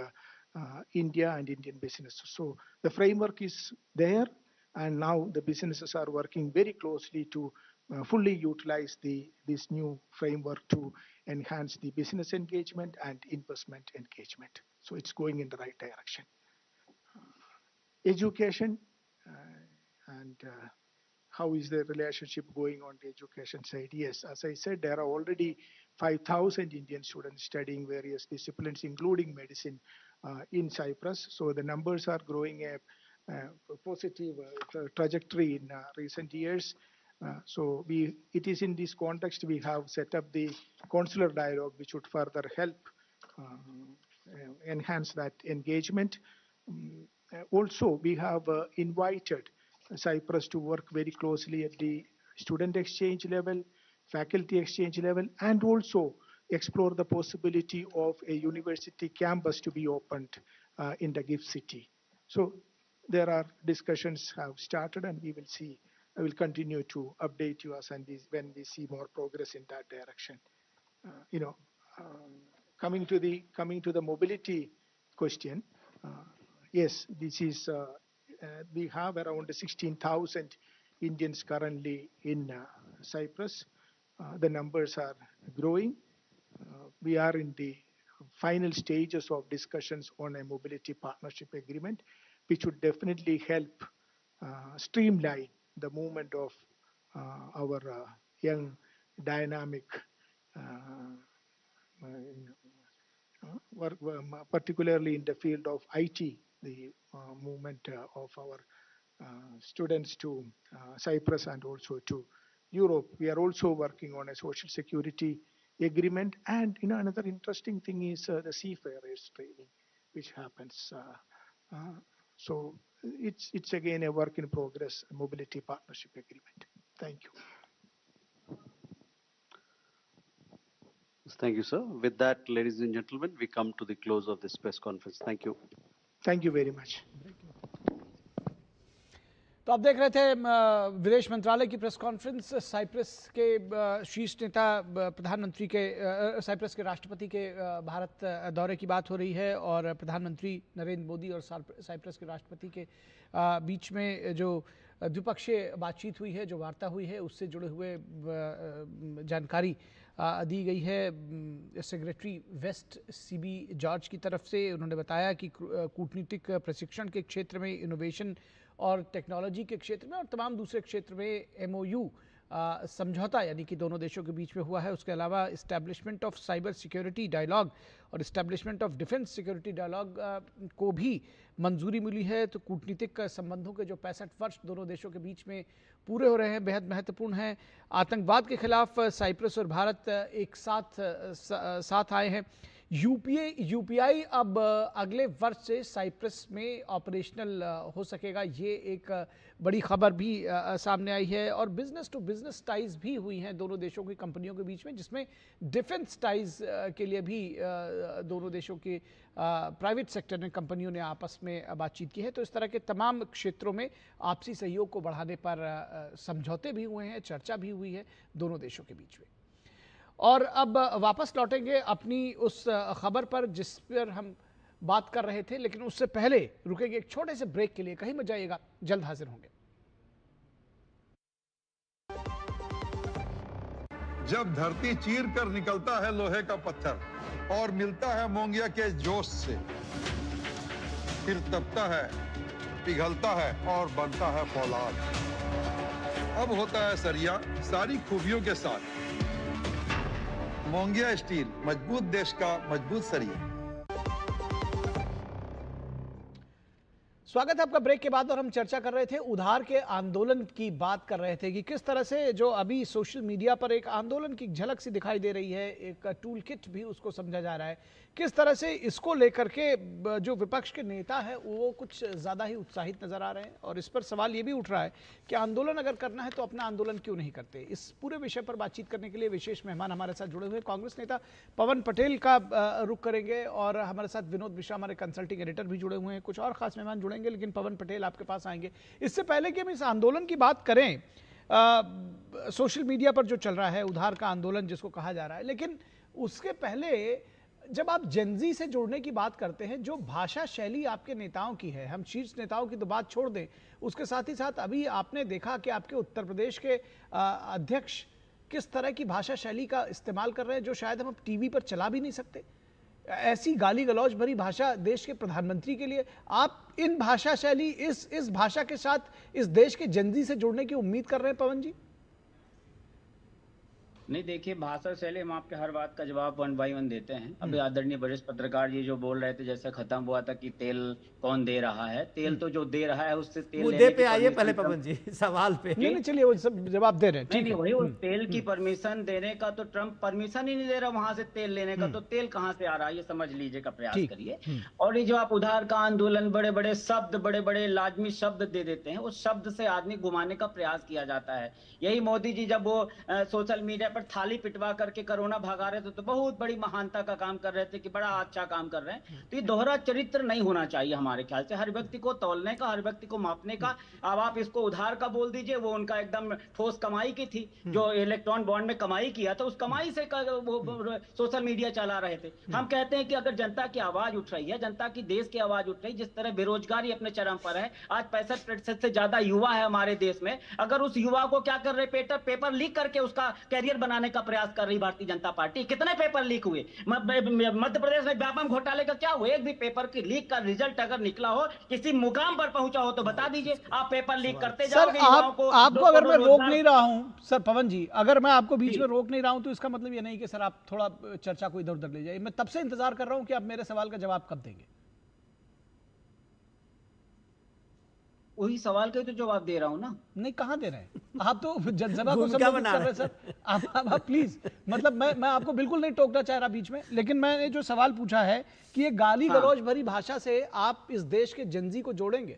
India and Indian businesses. So the framework is there, and now the businesses are working very closely to fully utilize this new framework to enhance the business engagement and investment engagement. So it's going in the right direction. Education and how is the relationship going on the education side? Yes, as I said, there are already 5,000 Indian students studying various disciplines, including medicine, in Cyprus. So the numbers are growing a positive trajectory in recent years. So it is in this context we have set up the consular dialogue, which would further help enhance that engagement. Also, we have invited Cyprus to work very closely at the student exchange level, faculty exchange level, and also explore the possibility of a university campus to be opened in the GIFT city. So there are discussions have started, and we will see. I will continue to update you as and when we see more progress in that direction. Coming to the mobility question, yes, this is we have around 16,000 Indians currently in Cyprus. The numbers are growing. We are in the final stages of discussions on a mobility partnership agreement, which would definitely help streamline the movement of our young, dynamic, particularly in the field of IT, the movement of our students to Cyprus and also to Europe. We are also working on a social security agreement, and another interesting thing is the seafarers training, which happens. So it's again a work in progress, a mobility partnership agreement. Thank you. Thank you, sir. With that, ladies and gentlemen, we come to the close of this press conference. Thank you. Thank you very much. तो आप देख रहे थे विदेश मंत्रालय की press conference. Cyprus के शीर्ष नेता प्रधानमंत्री के साइप्रस के राष्ट्रपति के भारत दौरे की बात हो रही है, और प्रधानमंत्री नरेंद्र मोदी और साइप्रस के राष्ट्रपति के बीच में जो द्विपक्षीय बातचीत हुई है, जो वार्ता हुई है, उससे जुड़े हुए जानकारी दी गई है सेक्रेटरी वेस्ट सीबी जॉर्ज की तरफ से। उन्होंने बताया कि कूटनीतिक प्रशिक्षण के क्षेत्र में, इनोवेशन और टेक्नोलॉजी के क्षेत्र में और तमाम दूसरे क्षेत्र में एमओयू समझौता यानी कि दोनों देशों के बीच में हुआ है। उसके अलावा establishment of cyber security dialogue और establishment of defence security dialogue को भी मंजूरी मिली है। तो कूटनीतिक संबंधों के जो 65 वर्ष दोनों देशों के बीच में पूरे हो रहे हैं, बेहद महत्वपूर्ण हैं। आतंकवाद के खिलाफ साइप्रस और भारत एक साथ आए हैं। यूपीआई अब अगले वर्ष से साइप्रस में ऑपरेशनल हो सकेगा, ये एक बड़ी खबर भी सामने आई है। और बिजनेस टू बिजनेस टाइज भी हुई हैं दोनों देशों की कंपनियों के बीच में, जिसमें डिफेंस टाइज के लिए भी दोनों देशों के प्राइवेट सेक्टर ने कंपनियों ने आपस में बातचीत की है। तो इस तरह के तमाम क्षेत्रों में आपसी सहयोग को बढ़ाने पर समझौते भी हुए हैं, चर्चा भी हुई है दोनों देशों के बीच में। और अब वापस लौटेंगे अपनी उस खबर पर जिस पर हम बात कर रहे थे, लेकिन उससे पहले रुकेंगे एक छोटे से ब्रेक के लिए। कहीं मत जाइएगा, जल्द हाजिर होंगे। जब धरती चीर कर निकलता है लोहे का पत्थर और मिलता है मोंगिया के जोश से, फिर तपता है, पिघलता है और बनता है फौलाद। अब होता है सरिया सारी खूबियों के साथ। मोंगिया स्टील, मजबूत देश का मजबूत सरिया। स्वागत है आपका ब्रेक के बाद। और हम चर्चा कर रहे थे उधार के आंदोलन की बात कर रहे थे कि किस तरह से जो अभी सोशल मीडिया पर एक आंदोलन की झलक सी दिखाई दे रही है, एक टूल किट भी उसको समझा जा रहा है, किस तरह से इसको लेकर के जो विपक्ष के नेता है वो कुछ ज़्यादा ही उत्साहित नजर आ रहे हैं। और इस पर सवाल ये भी उठ रहा है कि आंदोलन अगर करना है तो अपना आंदोलन क्यों नहीं करते। इस पूरे विषय पर बातचीत करने के लिए विशेष मेहमान हमारे साथ जुड़े हुए कांग्रेस नेता पवन पटेल का रुख करेंगे और हमारे साथ विनोद मिश्रा हमारे कंसल्टिंग एडिटर भी जुड़े हुए हैं। कुछ और खास मेहमान जुड़ेंगे, लेकिन पवन पटेल आपके पास आएंगे। इससे पहले कि हम इस आंदोलन की बात करें, सोशल मीडिया पर जो चल रहा है उधार का आंदोलन जिसको कहा जा रहा है, लेकिन उसके पहले जब आप जेनजी से जोड़ने की बात करते हैं, जो भाषा शैली आपके नेताओं की है, हम शीर्ष नेताओं की तो बात छोड़ दें, उसके साथ ही साथ अभी आपने देखा कि आपके उत्तर प्रदेश के अध्यक्ष किस तरह की भाषा शैली का इस्तेमाल कर रहे हैं जो शायद हम टीवी पर चला भी नहीं सकते। ऐसी गाली गलौज भरी भाषा देश के प्रधानमंत्री के लिए, आप इन भाषा शैली इस भाषा के साथ इस देश के जेनजी से जुड़ने की उम्मीद कर रहे हैं पवन जी? नहीं, देखिए भाषा शैली हम आपके हर बात का जवाब 1 by 1 देते हैं। अभी आदरणीय वरिष्ठ पत्रकार जी जो बोल रहे थे, जैसे खत्म हुआ था कि तेल कौन दे रहा है, तेल तो जो दे रहा है उससे तेल मुद्दे पे आइए पहले पवन जी, सवाल पे। नहीं चलिए वो सब जवाब दे रहे हैं। नहीं, वही उस तेल की परमिशन देने का तो ट्रंप परमिशन ही नहीं दे रहा वहां से तेल लेने का, तो तेल कहाँ से आ रहा है ये समझ लीजिए का प्रयास करिए। और ये जो आप उधार का आंदोलन, बड़े बड़े शब्द, बड़े बड़े लाजमी शब्द दे देते हैं, उस शब्द से आदमी घुमाने का प्रयास किया जाता है। यही मोदी जी जब वो सोशल मीडिया पर थाली पिटवा करके कोरोना भगा रहे थे तो बहुत बड़ी महानता का काम कर रहे थे कि बड़ा अच्छा काम कर रहे हैं। तो ये दोहरा चरित्र नहीं होना चाहिए हमारे ख्याल से, हर व्यक्ति को तौलने का, हर व्यक्ति को मापने का। अब आप इसको उधार का बोल दीजिए, वो उनका एकदम ठोस कमाई की थी, जो इलेक्ट्रॉन बॉन्ड में कमाई किया था, उस कमाई से वो सोशल मीडिया चला रहे थे। हम कहते हैं कि अगर जनता की आवाज उठ रही है, जनता की देश की आवाज उठ रही है, जिस तरह बेरोजगारी अपने चरम पर है, आज 65% से ज्यादा युवा है हमारे देश में, अगर उस युवा को क्या कर रहे, पेपर लीक करके उसका कैरियर बनाने का प्रयास कर रही भारतीय जनता पार्टी। कितने पेपर लीक हुए मध्य प्रदेश में? व्यापम घोटाले का क्या हुआ? एक भी पेपर की लीक का रिजल्ट अगर निकला हो, किसी मुकाम पर पहुंचा हो तो बता दीजिए। आप पेपर लीक करते जाओगे। आपको अगर मैं रोक नहीं रहा हूं सर, पवन जी, अगर मैं आपको बीच में रोक नहीं रहा हूं तो इसका मतलब ये नहीं कि सर आप थोड़ा चर्चा को इधर उधर ले जाइए। मैं तब से इंतजार कर रहा हूं कि आप मेरे सवाल का जवाब कब देंगे। वही सवाल का तो जवाब दे रहा हूं ना। नहीं, कहां दे रहे हैं आप? तो जनसभा को संबोधित कर रहे हैं सर। आप प्लीज, मतलब मैं आपको बिल्कुल नहीं टोकना चाह रहा बीच में, लेकिन मैंने जो सवाल पूछा है कि ये गाली गलौज भरी भाषा से आप इस देश के जेनजी को जोड़ेंगे?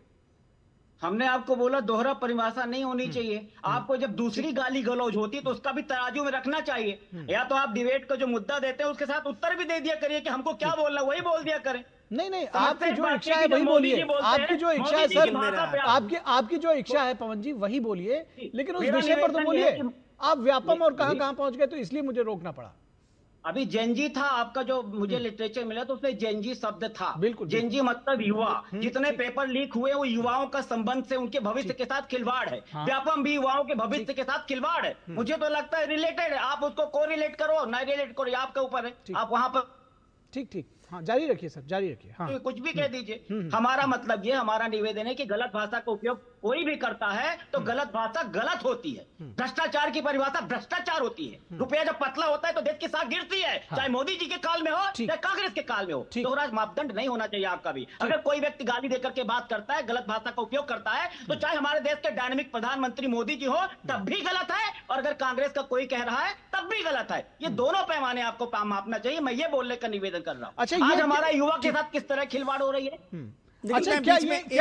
हमने आपको बोला दोहरा परिभाषा नहीं होनी चाहिए। आपको जब दूसरी गाली गलौज होती है तो उसका भी तराजू में रखना चाहिए। या तो आप डिबेट का जो मुद्दा देते हैं उसके साथ उत्तर भी दे दिया करिए कि हमको क्या बोलना वही बोल दिया करें। नहीं, आपकी जो इच्छा है वही बोलिए। आपकी जो इच्छा है सर, आपकी जो इच्छा है पवन जी वही बोलिए, लेकिन उस विषय पर तो बोलिए। आप व्यापम और कहां पहुंच गए, तो इसलिए मुझे रोकना पड़ा। अभी जेनजी था आपका, जो मुझे लिटरेचर मिला तो उसमें जेनजी शब्द था। बिल्कुल, जेनजी मतलब युवा। जितने पेपर लीक हुए वो युवाओं का संबंध से, उनके भविष्य के साथ खिलवाड़ है। व्यापम भी युवाओं के भविष्य के साथ खिलवाड़ है। मुझे तो लगता है रिलेटेड है। आप उसको को रिलेट करो ना रिलेट करो, आपके ऊपर है। आप वहां पर ठीक, हाँ जारी रखिए सर, जारी रखिए। हाँ। कुछ भी कह दीजिए। हमारा मतलब ये, हमारा निवेदन है कि गलत भाषा का उपयोग कोई भी करता है तो गलत भाषा गलत होती है। भ्रष्टाचार की परिभाषा भ्रष्टाचार होती है। रुपया जब पतला होता है तो देश की साख गिरती है। चाहे मोदी जी के काल में हो या कांग्रेस के काल में हो। दोहरा मापदंड नहीं होना चाहिए आपका भी। अगर कोई व्यक्ति गाली देकर के बात करता है, गलत भाषा का उपयोग करता है, तो चाहे हमारे देश के डायनामिक प्रधानमंत्री मोदी जी हो तब भी गलत है, और अगर कांग्रेस का कोई कह रहा है तब भी गलत है। ये दोनों पैमाने आपको मापना चाहिए। मैं ये बोलने का निवेदन कर रहा हूँ। आज हमारा युवा के साथ किस तरह खिलवाड़ हो रही है। अच्छा, क्या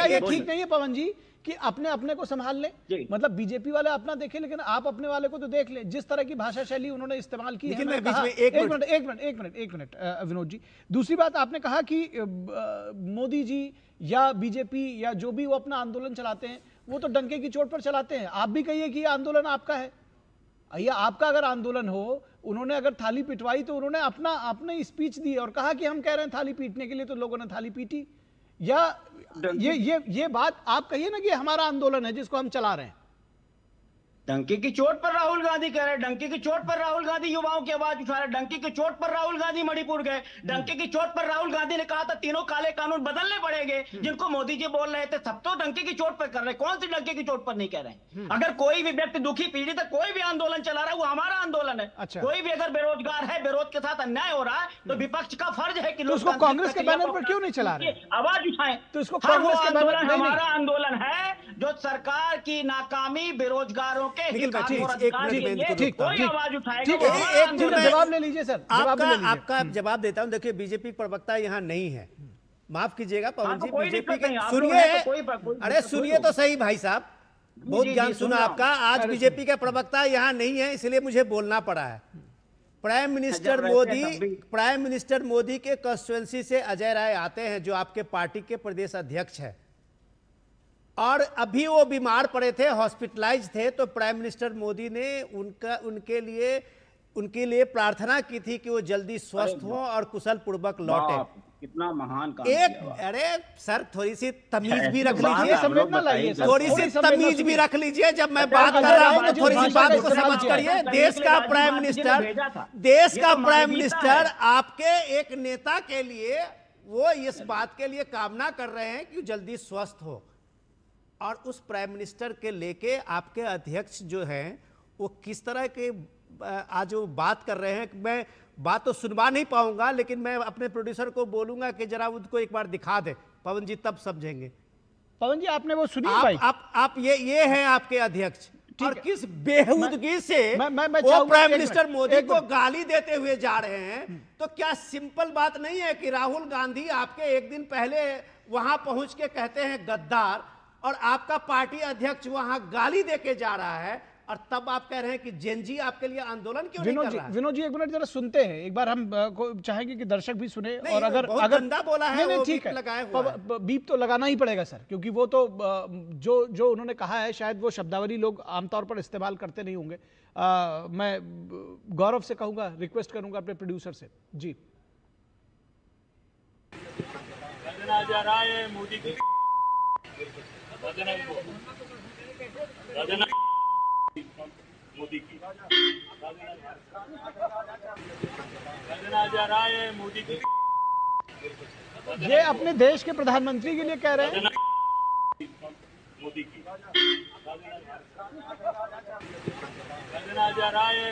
ये ठीक नहीं है पवन जी कि अपने को संभाल लें? मतलब बीजेपी वाले अपना देखें, लेकिन आप अपने वाले को तो देख लें। जिस तरह की भाषा शैली उन्होंने इस्तेमाल की है। एक मिनट विनोद जी, दूसरी बात आपने कहा कि मोदी जी या बीजेपी या जो भी वो अपना आंदोलन चलाते हैं वो तो डंके की चोट पर चलाते हैं। आप भी कहिए कि ये आंदोलन आपका है। या आपका अगर आंदोलन हो, उन्होंने अगर थाली पिटवाई तो उन्होंने अपने स्पीच दी और कहा कि हम कह रहे हैं थाली पीटने के लिए, तो लोगों ने थाली पीटी। या ये बात आप कहिए ना कि हमारा आंदोलन है जिसको हम चला रहे हैं। डंकी की चोट पर राहुल गांधी कह रहे, डंकी की चोट पर राहुल गांधी युवाओं की आवाज उठा रहे, डंकी की चोट पर राहुल गांधी मणिपुर गए, डंकी की चोट पर राहुल गांधी ने कहा था तीनों काले कानून बदलने पड़ेंगे, जिनको मोदी जी बोल रहे थे सब तो डंकी की चोट पर कर रहे। कौन सी डंकी की चोट पर नहीं कह रहे? अगर कोई भी व्यक्ति दुखी पीड़ित है, कोई भी आंदोलन चला रहा है, वो हमारा आंदोलन है। अच्छा। कोई भी अगर बेरोजगार है, बेरोज के साथ अन्याय हो रहा है, तो विपक्ष का फर्ज है कि तो उसको कांग्रेस के बैनर पर क्यों नहीं चला रहे? आवाज उठाएं। तो इसको हाँ, वो कांग्रेस के बैनर आंदोलन नहीं, हमारा आंदोलन है, जो सरकार की नाकामी, बेरोजगारों के हित और अधिकार के लिए कोई आवाज उठाएगा। जवाब ले लीजिए सर, आपका जवाब देता हूं। देखिए, बीजेपी प्रवक्ता यहाँ नहीं है, माफ कीजिएगा पवन जी, बीजेपी के सुनिए, अरे सुनिए तो सही भाई साहब, बहुत ज्ञान सुना आपका। आज बीजेपी का प्रवक्ता यहाँ नहीं है, इसलिए मुझे बोलना पड़ा है। प्राइम मिनिस्टर मोदी के कंस्टिट्यूएंसी से अजय राय आते हैं, जो आपके पार्टी के प्रदेश अध्यक्ष है, और अभी वो बीमार पड़े थे, हॉस्पिटलाइज थे, तो प्राइम मिनिस्टर मोदी ने उनके लिए प्रार्थना की थी कि वो जल्दी स्वस्थ हो और कुशल पूर्वक लौटे। कितना महान काम अरे सर, थोड़ी सी तमीज भी रख लीजिए, थोड़ी सी तमीज भी रख लीजिए। जब मैं बात कर रहा हूं तो थोड़ी सी बात को समझ करिए। देश का प्राइम मिनिस्टर आपके एक नेता के लिए, वो इस बात के लिए कामना कर रहे हैं कि जल्दी स्वस्थ हो, और उस प्राइम मिनिस्टर के लेके आपके अध्यक्ष जो हैं वो किस तरह के आज वो बात कर रहे हैं। मैं बात तो सुनवा नहीं पाऊंगा, लेकिन मैं अपने प्रोड्यूसर को बोलूंगा कि जरा उनको एक बार दिखा दे पवन जी, तब समझेंगे। पवन जी आपने वो सुनी? आप ये हैं आपके अध्यक्ष, और किस बेहूदगी से वो प्राइम मिनिस्टर मोदी को गाली देते हुए जा रहे हैं। तो क्या सिंपल बात नहीं है कि राहुल गांधी आपके एक दिन पहले वहां पहुंच के कहते हैं गद्दार, और आपका पार्टी अध्यक्ष वहां गाली देके जा रहा है, और तब आप कह रहे हैं कि जेनजी आपके लिए आंदोलन क्यों नहीं कर रहा है? विनोद जी एक मिनट जरा सुनते हैं, एक बार हम चाहेंगे कि दर्शक भी सुने। और अगर गंदा बोला है, नहीं ठीक है, बीप तो लगाना ही पड़ेगा सर, क्योंकि वो तो जो उन्होंने कहा है, शायद वो शब्दावली लोग आमतौर पर इस्तेमाल करते नहीं होंगे। मैं गौरव से कहूंगा, रिक्वेस्ट करूंगा अपने प्रोड्यूसर से। जी मोदी की मोदी की मोदी की ये अपने देश के प्रधानमंत्री के लिए कह रहे हैं। मोदी की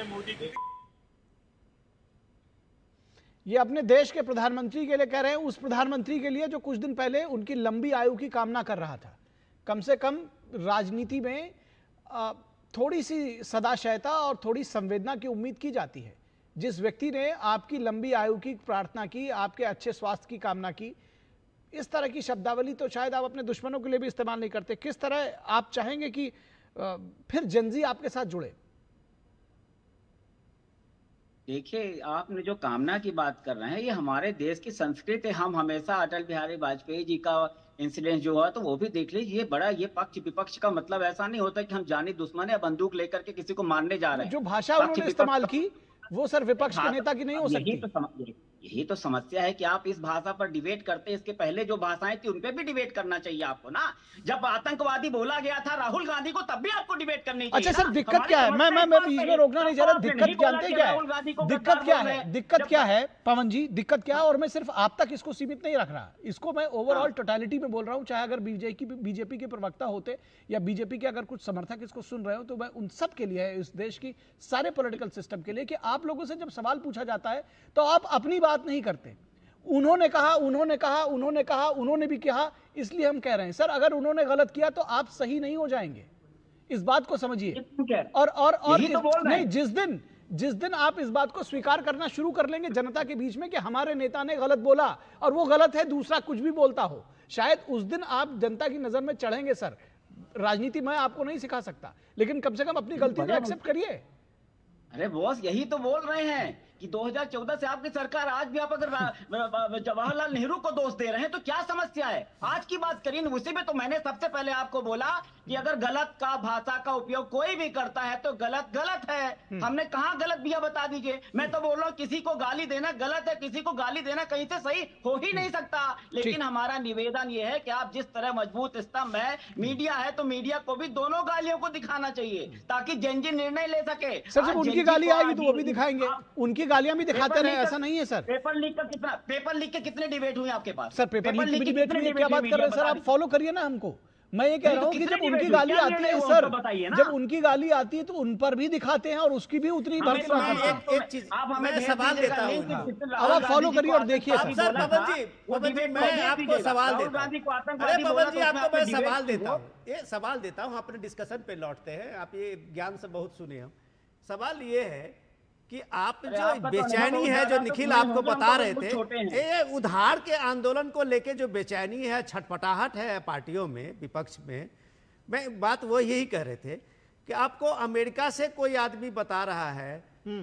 मोदी की ये अपने देश के प्रधानमंत्री के लिए कह रहे हैं, उस प्रधानमंत्री के लिए जो कुछ दिन पहले उनकी लंबी आयु की कामना कर रहा था। कम से कम राजनीति में थोड़ी सी सदाशयता और थोड़ी संवेदना की उम्मीद की जाती है। जिस व्यक्ति ने आपकी लंबी आयु की प्रार्थना की, आपके अच्छे स्वास्थ्य की कामना की, इस तरह की शब्दावली तो शायद आप अपने दुश्मनों के लिए भी इस्तेमाल नहीं करते। किस तरह आप चाहेंगे कि फिर जनजी आपके साथ जुड़े? देखिए, आपने जो कामना की बात कर रहे हैं, ये हमारे देश की संस्कृति है। हम हमेशा अटल बिहारी वाजपेयी जी का इंसिडेंट जो हुआ तो वो भी देख लीजिए। बड़ा ये पक्ष विपक्ष का मतलब ऐसा नहीं होता कि हम जानी दुश्मन है, बंदूक लेकर के किसी को मारने जा रहे हैं। जो भाषा उन्होंने इस्तेमाल की वो सर विपक्ष के नेता की नहीं हो सकती। यही तो समस्या है कि आप इस भाषा पर डिबेट करते हैं। इसके पहले जो भाषाएं थी उन पे भी डिबेट करना चाहिए आपको ना। जब आतंकवादी बोला गया था राहुल गांधी को, तब भी आपको डिबेट करनी चाहिए। अच्छा सर, दिक्कत क्या है? मैं बीच में रोकना नहीं चाह रहा। दिक्कत जानते क्या है? दिक्कत क्या है? दिक्कत क्या है पवन जी? दिक्कत क्या है? और मैं सिर्फ आप तक इसको सीमित नहीं रख रहा, इसको मैं ओवरऑल टोटलिटी में बोल रहा हूँ। चाहे अगर बीजेपी के प्रवक्ता होते या बीजेपी के अगर कुछ समर्थक इसको सुन रहे हो, तो मैं उन सब के लिए है, इस देश की सारे पॉलिटिकल सिस्टम के लिए, कि आप लोगों से जब सवाल पूछा जाता है तो आप अपनी बात नहीं करते। उन्होंने कहा, उन्होंने कहा, उन्होंने कहा, उन्होंने भी कहा, इसलिए हम कह रहे हैं सर, अगर उन्होंने गलत किया तो आप सही नहीं हो जाएंगे, इस बात को समझिए। और नहीं, जिस दिन आप इस बात को स्वीकार करना शुरू कर लेंगे जनता के बीच में कि हमारे नेता ने गलत बोला और वो गलत है, दूसरा कुछ भी बोलता हो, शायद उस दिन आप जनता की नजर में चढ़ेंगे। सर, राजनीति मैं आपको नहीं सिखा सकता, लेकिन कम से कम अपनी गलती को एक्सेप्ट करिए। अरे बॉस, यही तो बोल रहे हैं कि 2014 से आपकी सरकार आज भी आप अगर जवाहरलाल नेहरू को दोष दे रहे हैं तो क्या समस्या है? आज की बात करिए, उसी में तो मैंने सबसे पहले आपको बोला कि अगर गलत का भाषा का उपयोग कोई भी करता है तो गलत गलत है। हमने कहा गलत भैया बता दीजिए। मैं तो बोल रहा हूँ किसी को गाली देना गलत है, किसी को गाली देना कहीं से सही हो ही नहीं सकता। लेकिन हमारा निवेदन ये है कि आप जिस तरह मजबूत स्तंभ है, मीडिया है, तो मीडिया को भी दोनों गालियों को दिखाना चाहिए ताकि जेनजी निर्णय ले सके। सर जब उनकी गाली आएगी तो वो भी दिखाएंगे, उनकी गालियां भी दिखाते रहे, ऐसा नहीं है सर। पेपर लीक के कितने डिबेट हुए आपके पास? सर पेपर लीक की डिबेट हुई, क्या बात कर रहे हैं सर? आप फॉलो करिए ना हमको। मैं ये कह रहा हूँ कि जब उनकी गाली आती है सर, जब उनकी गाली आती है तो उन पर भी दिखाते हैं और उसकी भी उतनी भर्त्सना करते हैं। एक चीज मैं सवाल देता हूँ, अब आप फॉलो करिए और देखिए सर। पवन जी मैं आपको सवाल देता हूँ। अरे पवन जी आपको मैं सवाल देता हूँ, ये सवाल देता हूँ, अपने डिस्कशन पे लौटते हैं। आप ये ज्ञान से बहुत सुने हम। सवाल ये है कि आप जो बेचैनी है, जो निखिल आपको बता रहे थे, ये उधार के आंदोलन को लेके जो बेचैनी है, छटपटाहट है पार्टियों में, विपक्ष में, मैं बात वो यही कह रहे थे कि आपको अमेरिका से कोई आदमी बता रहा है,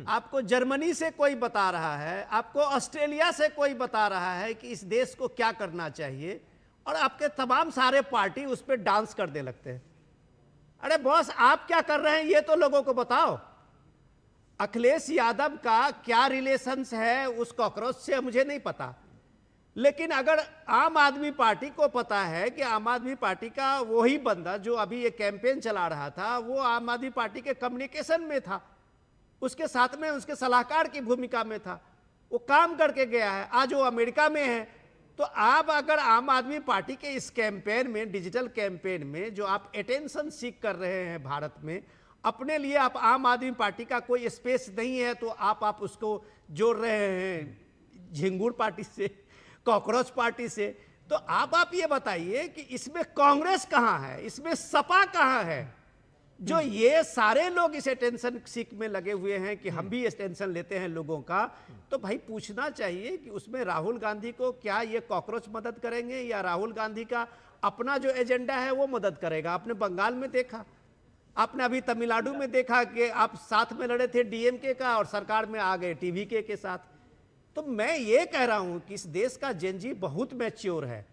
आपको जर्मनी से कोई बता रहा है, आपको ऑस्ट्रेलिया से कोई बता रहा है कि इस देश को क्या करना चाहिए, और आपके तमाम सारे पार्टी उस पर डांस करने लगते हैं। अरे बॉस आप क्या कर रहे हैं ये तो लोगों को बताओ। अखिलेश यादव का क्या रिलेशंस है उस कॉकरोच से मुझे नहीं पता, लेकिन अगर आम आदमी पार्टी को पता है कि आम आदमी पार्टी का वही बंदा जो अभी ये कैंपेन चला रहा था वो आम आदमी पार्टी के कम्युनिकेशन में था, उसके साथ में उसके सलाहकार की भूमिका में था, वो काम करके गया है, आज वो अमेरिका में है। तो आप अगर आम आदमी पार्टी के इस कैंपेन में, डिजिटल कैंपेन में जो आप अटेंशन सीख कर रहे हैं भारत में, अपने लिए आप आम आदमी पार्टी का कोई स्पेस नहीं है तो आप उसको जोड़ रहे हैं झिंगुर पार्टी से, कॉकरोच पार्टी से। तो आप ये बताइए कि इसमें कांग्रेस कहाँ है, इसमें सपा कहाँ है, जो ये सारे लोग इस अटेंशन सीख में लगे हुए हैं कि हम भी अटेंशन लेते हैं लोगों का। तो भाई पूछना चाहिए कि उसमें राहुल गांधी को क्या ये कॉकरोच मदद करेंगे या राहुल गांधी का अपना जो एजेंडा है वो मदद करेगा। आपने बंगाल में देखा, आपने अभी तमिलनाडु में देखा कि आप साथ में लड़े थे डीएमके का और सरकार में आ गए टीवीके के साथ। तो मैं ये कह रहा हूं कि इस देश का जेनजी बहुत मैच्योर है।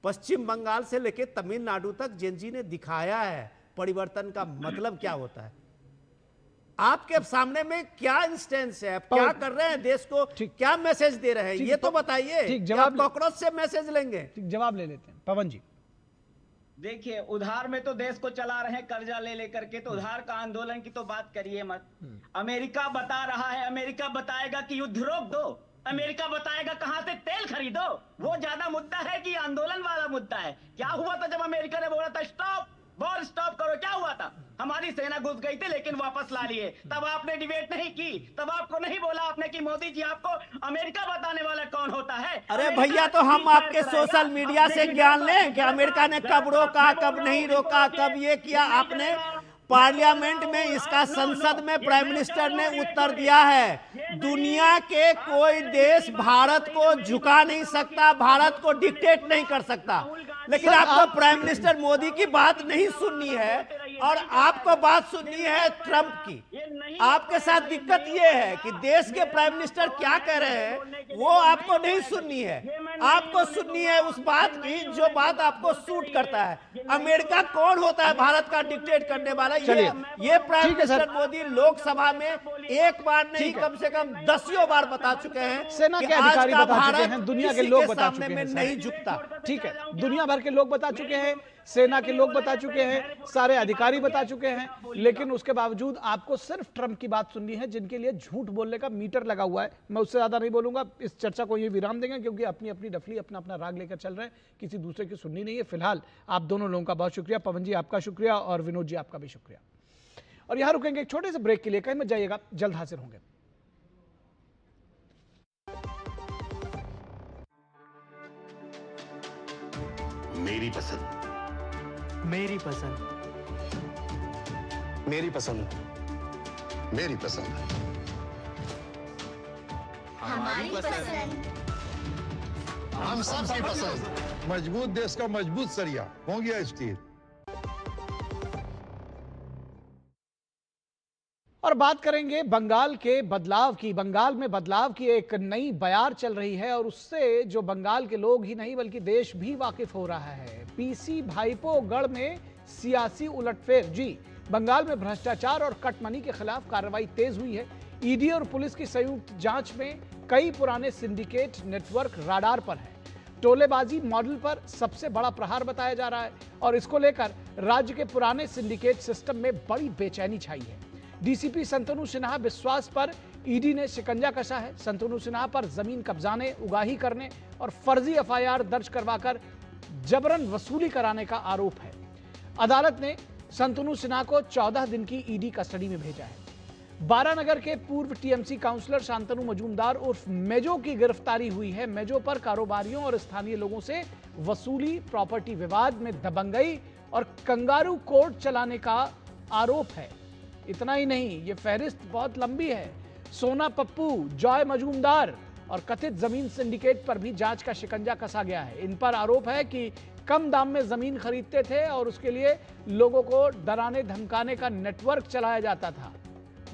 पश्चिम बंगाल से लेकर तमिलनाडु तक जेनजी ने दिखाया है परिवर्तन का मतलब क्या होता है। आपके सामने में क्या इंस्टेंस है, आप क्या कर रहे हैं, देश को क्या मैसेज दे रहे हैं, ये तो बताइए। जवाब कॉकरोच से मैसेज लेंगे। जवाब ले लेते हैं पवन जी। देखिए उधार में तो देश को चला रहे हैं, कर्जा ले लेकर के, तो उधार का आंदोलन की तो बात करिए मत। अमेरिका बता रहा है, अमेरिका बताएगा कि युद्ध रोक दो, अमेरिका बताएगा कहां से तेल खरीदो, वो ज्यादा मुद्दा है कि आंदोलन वाला मुद्दा है। क्या हुआ था जब अमेरिका ने बोला था स्टॉप वॉर स्टॉप करो, क्या हुआ था? हमारी सेना घुस गई थी लेकिन वापस ला लिए। तब आपने डिबेट नहीं की, तब आपको नहीं बोला आपने कि मोदी जी आपको अमेरिका बताने वाला कौन होता है। अरे भैया तो हम आपके सोशल मीडिया से ज्ञान लें कि अमेरिका ने कब रोका, कब नहीं रोका, कब ये किया। आपने पार्लियामेंट में इसका संसद में प्राइम मिनिस्टर ने उत्तर दिया है, दुनिया के कोई देश भारत को झुका नहीं सकता, भारत को डिक्टेट नहीं कर सकता। लेकिन आपको प्राइम मिनिस्टर मोदी की बात नहीं सुननी है और आपको बात सुननी है ट्रंप की। आपके साथ दिक्कत यह है कि देश के प्राइम मिनिस्टर क्या कह रहे हैं वो आपको नहीं सुननी है, आपको सुननी है उस बात की जो बात आपको सूट करता है। अमेरिका कौन होता है भारत का डिक्टेट करने वाला? ये प्राइम मिनिस्टर मोदी लोकसभा में एक बार नहीं कम से कम 10 बार बता चुके हैं। सेना के अधिकारी बता चुके हैं, दुनिया के लोग बता चुके हैं, नहीं झुकता। ठीक है, दुनिया भर के लोग बता चुके हैं, सेना के लोग बता चुके हैं, सारे अधिकारी बता चुके हैं, लेकिन उसके बावजूद आपको सिर्फ ट्रंप की बात सुननी है जिनके लिए झूठ बोलने का मीटर लगा हुआ है। मैं उससे ज्यादा नहीं बोलूंगा, इस चर्चा को ये विराम देंगे क्योंकि अपनी अपनी डफली अपना अपना राग लेकर चल रहे हैं, किसी दूसरे की सुननी नहीं है। फिलहाल आप दोनों लोगों का बहुत शुक्रिया, पवन जी आपका शुक्रिया और विनोद जी आपका भी शुक्रिया। और यहां रुकेंगे एक छोटे से ब्रेक के लिए, कहीं मत जाइएगा, जल्द हाजिर होंगे। मेरी पसंद, मेरी पसंद, मेरी पसंद, मेरी पसंद, हमारी पसंद, हम सबकी पसंद। मजबूत देश का मजबूत सरिया होंगे स्टील। और और बात करेंगे बंगाल के बदलाव की। बंगाल में बदलाव की एक नई बयार चल रही है और उससे जो बंगाल के लोग ही नहीं बल्कि देश भी वाकिफ हो रहा है। पीसी भाईपो गढ़ में सियासी उलटफेर। जी, बंगाल में भ्रष्टाचार और कटमनी के खिलाफ कार्रवाई तेज हुई है। ईडी और पुलिस की संयुक्त जांच में कई पुराने सिंडिकेट नेटवर्क राडार पर है। टोलेबाजी मॉडल पर सबसे बड़ा प्रहार बताया जा रहा है और इसको लेकर राज्य के पुराने सिंडिकेट सिस्टम में बड़ी बेचैनी छाई है। डीसीपी संतनु सिन्हा विश्वास पर ईडी ने शिकंजा कसा है। संतनु सिन्हा पर जमीन कब्जाने, उगाही करने और फर्जी एफआईआर दर्ज करवाकर जबरन वसूली कराने का आरोप है। अदालत ने संतनु सिन्हा को 14 दिन की ईडी कस्टडी में भेजा है। बारानगर के पूर्व टीएमसी काउंसलर शांतनु मजूमदार उर्फ मेजो की गिरफ्तारी हुई है। मेजो पर कारोबारियों और स्थानीय लोगों से वसूली, प्रॉपर्टी विवाद में दबंगई और कंगारू कोर्ट चलाने का आरोप है। इतना ही नहीं, ये फहरिस्त बहुत लंबी है। सोना पप्पू, जॉय मजूमदार और कथित जमीन सिंडिकेट पर भी जांच का शिकंजा कसा गया है। इन पर आरोप है कि कम दाम में जमीन खरीदते थे और उसके लिए लोगों को डराने धमकाने का नेटवर्क चलाया जाता था।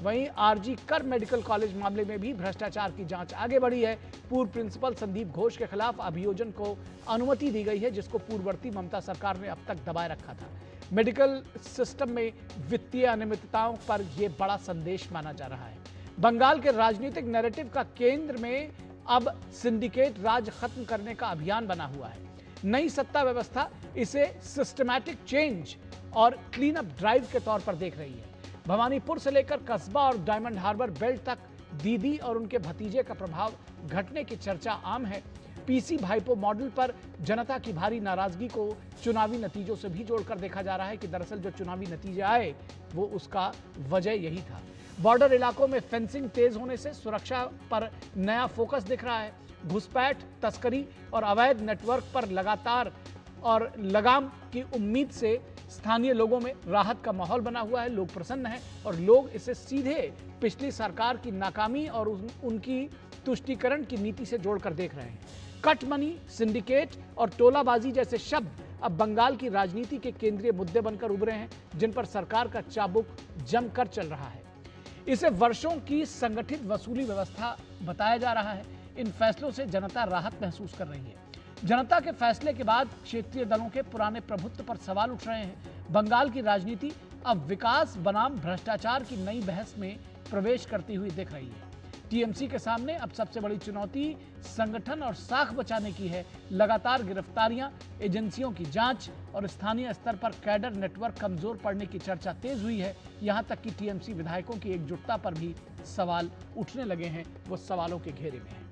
वहीं आरजी कर मेडिकल कॉलेज मामले में भी भ्रष्टाचार की जांच आगे बढ़ी है। पूर्व प्रिंसिपल संदीप घोष के खिलाफ अभियोजन को अनुमति दी गई है, जिसको पूर्ववर्ती ममता सरकार ने अब तक दबाए रखा था। मेडिकल सिस्टम में वित्तीय अनियमितताओं पर यह बड़ा संदेश माना जा रहा है। बंगाल के राजनीतिक नैरेटिव का केंद्र में अब सिंडिकेट राज खत्म करने का अभियान बना हुआ है। नई सत्ता व्यवस्था इसे सिस्टमैटिक चेंज और क्लीन अप ड्राइव के तौर पर देख रही है। भवानीपुर से लेकर कस्बा और डायमंड हार्बर बेल्ट तक दीदी और उनके भतीजे का प्रभाव घटने की चर्चा आम है। पीसी भाईपो मॉडल पर जनता की भारी नाराजगी को चुनावी नतीजों से भी जोड़कर देखा जा रहा है कि दरअसल जो चुनावी नतीजे आए वो उसका वजह यही था। बॉर्डर इलाकों में फेंसिंग तेज होने से सुरक्षा पर नया फोकस दिख रहा है। घुसपैठ, तस्करी और अवैध नेटवर्क पर लगातार और लगाम की उम्मीद से स्थानीय लोगों में राहत का माहौल बना हुआ है। लोग प्रसन्न हैं और लोग इसे सीधे पिछली सरकार की नाकामी और उनकी तुष्टीकरण की नीति से जोड़कर देख रहे हैं। कट मनी, सिंडिकेट और टोलाबाजी जैसे शब्द अब बंगाल की राजनीति के केंद्रीय मुद्दे बनकर उभरे हैं, जिन पर सरकार का चाबुक जमकर चल रहा है। इसे वर्षों की संगठित वसूली व्यवस्था बताया जा रहा है। इन फैसलों से जनता राहत महसूस कर रही है। जनता के फैसले के बाद क्षेत्रीय दलों के पुराने प्रभुत्व पर सवाल उठ रहे हैं। बंगाल की राजनीति अब विकास बनाम भ्रष्टाचार की नई बहस में प्रवेश करती हुई दिख रही है। टीएमसी के सामने अब सबसे बड़ी चुनौती संगठन और साख बचाने की है। लगातार गिरफ्तारियां, एजेंसियों की जांच और स्थानीय स्तर पर कैडर नेटवर्क कमजोर पड़ने की चर्चा तेज हुई है। यहां तक कि टीएमसी विधायकों की एकजुटता पर भी सवाल उठने लगे हैं। वो सवालों के घेरे में है।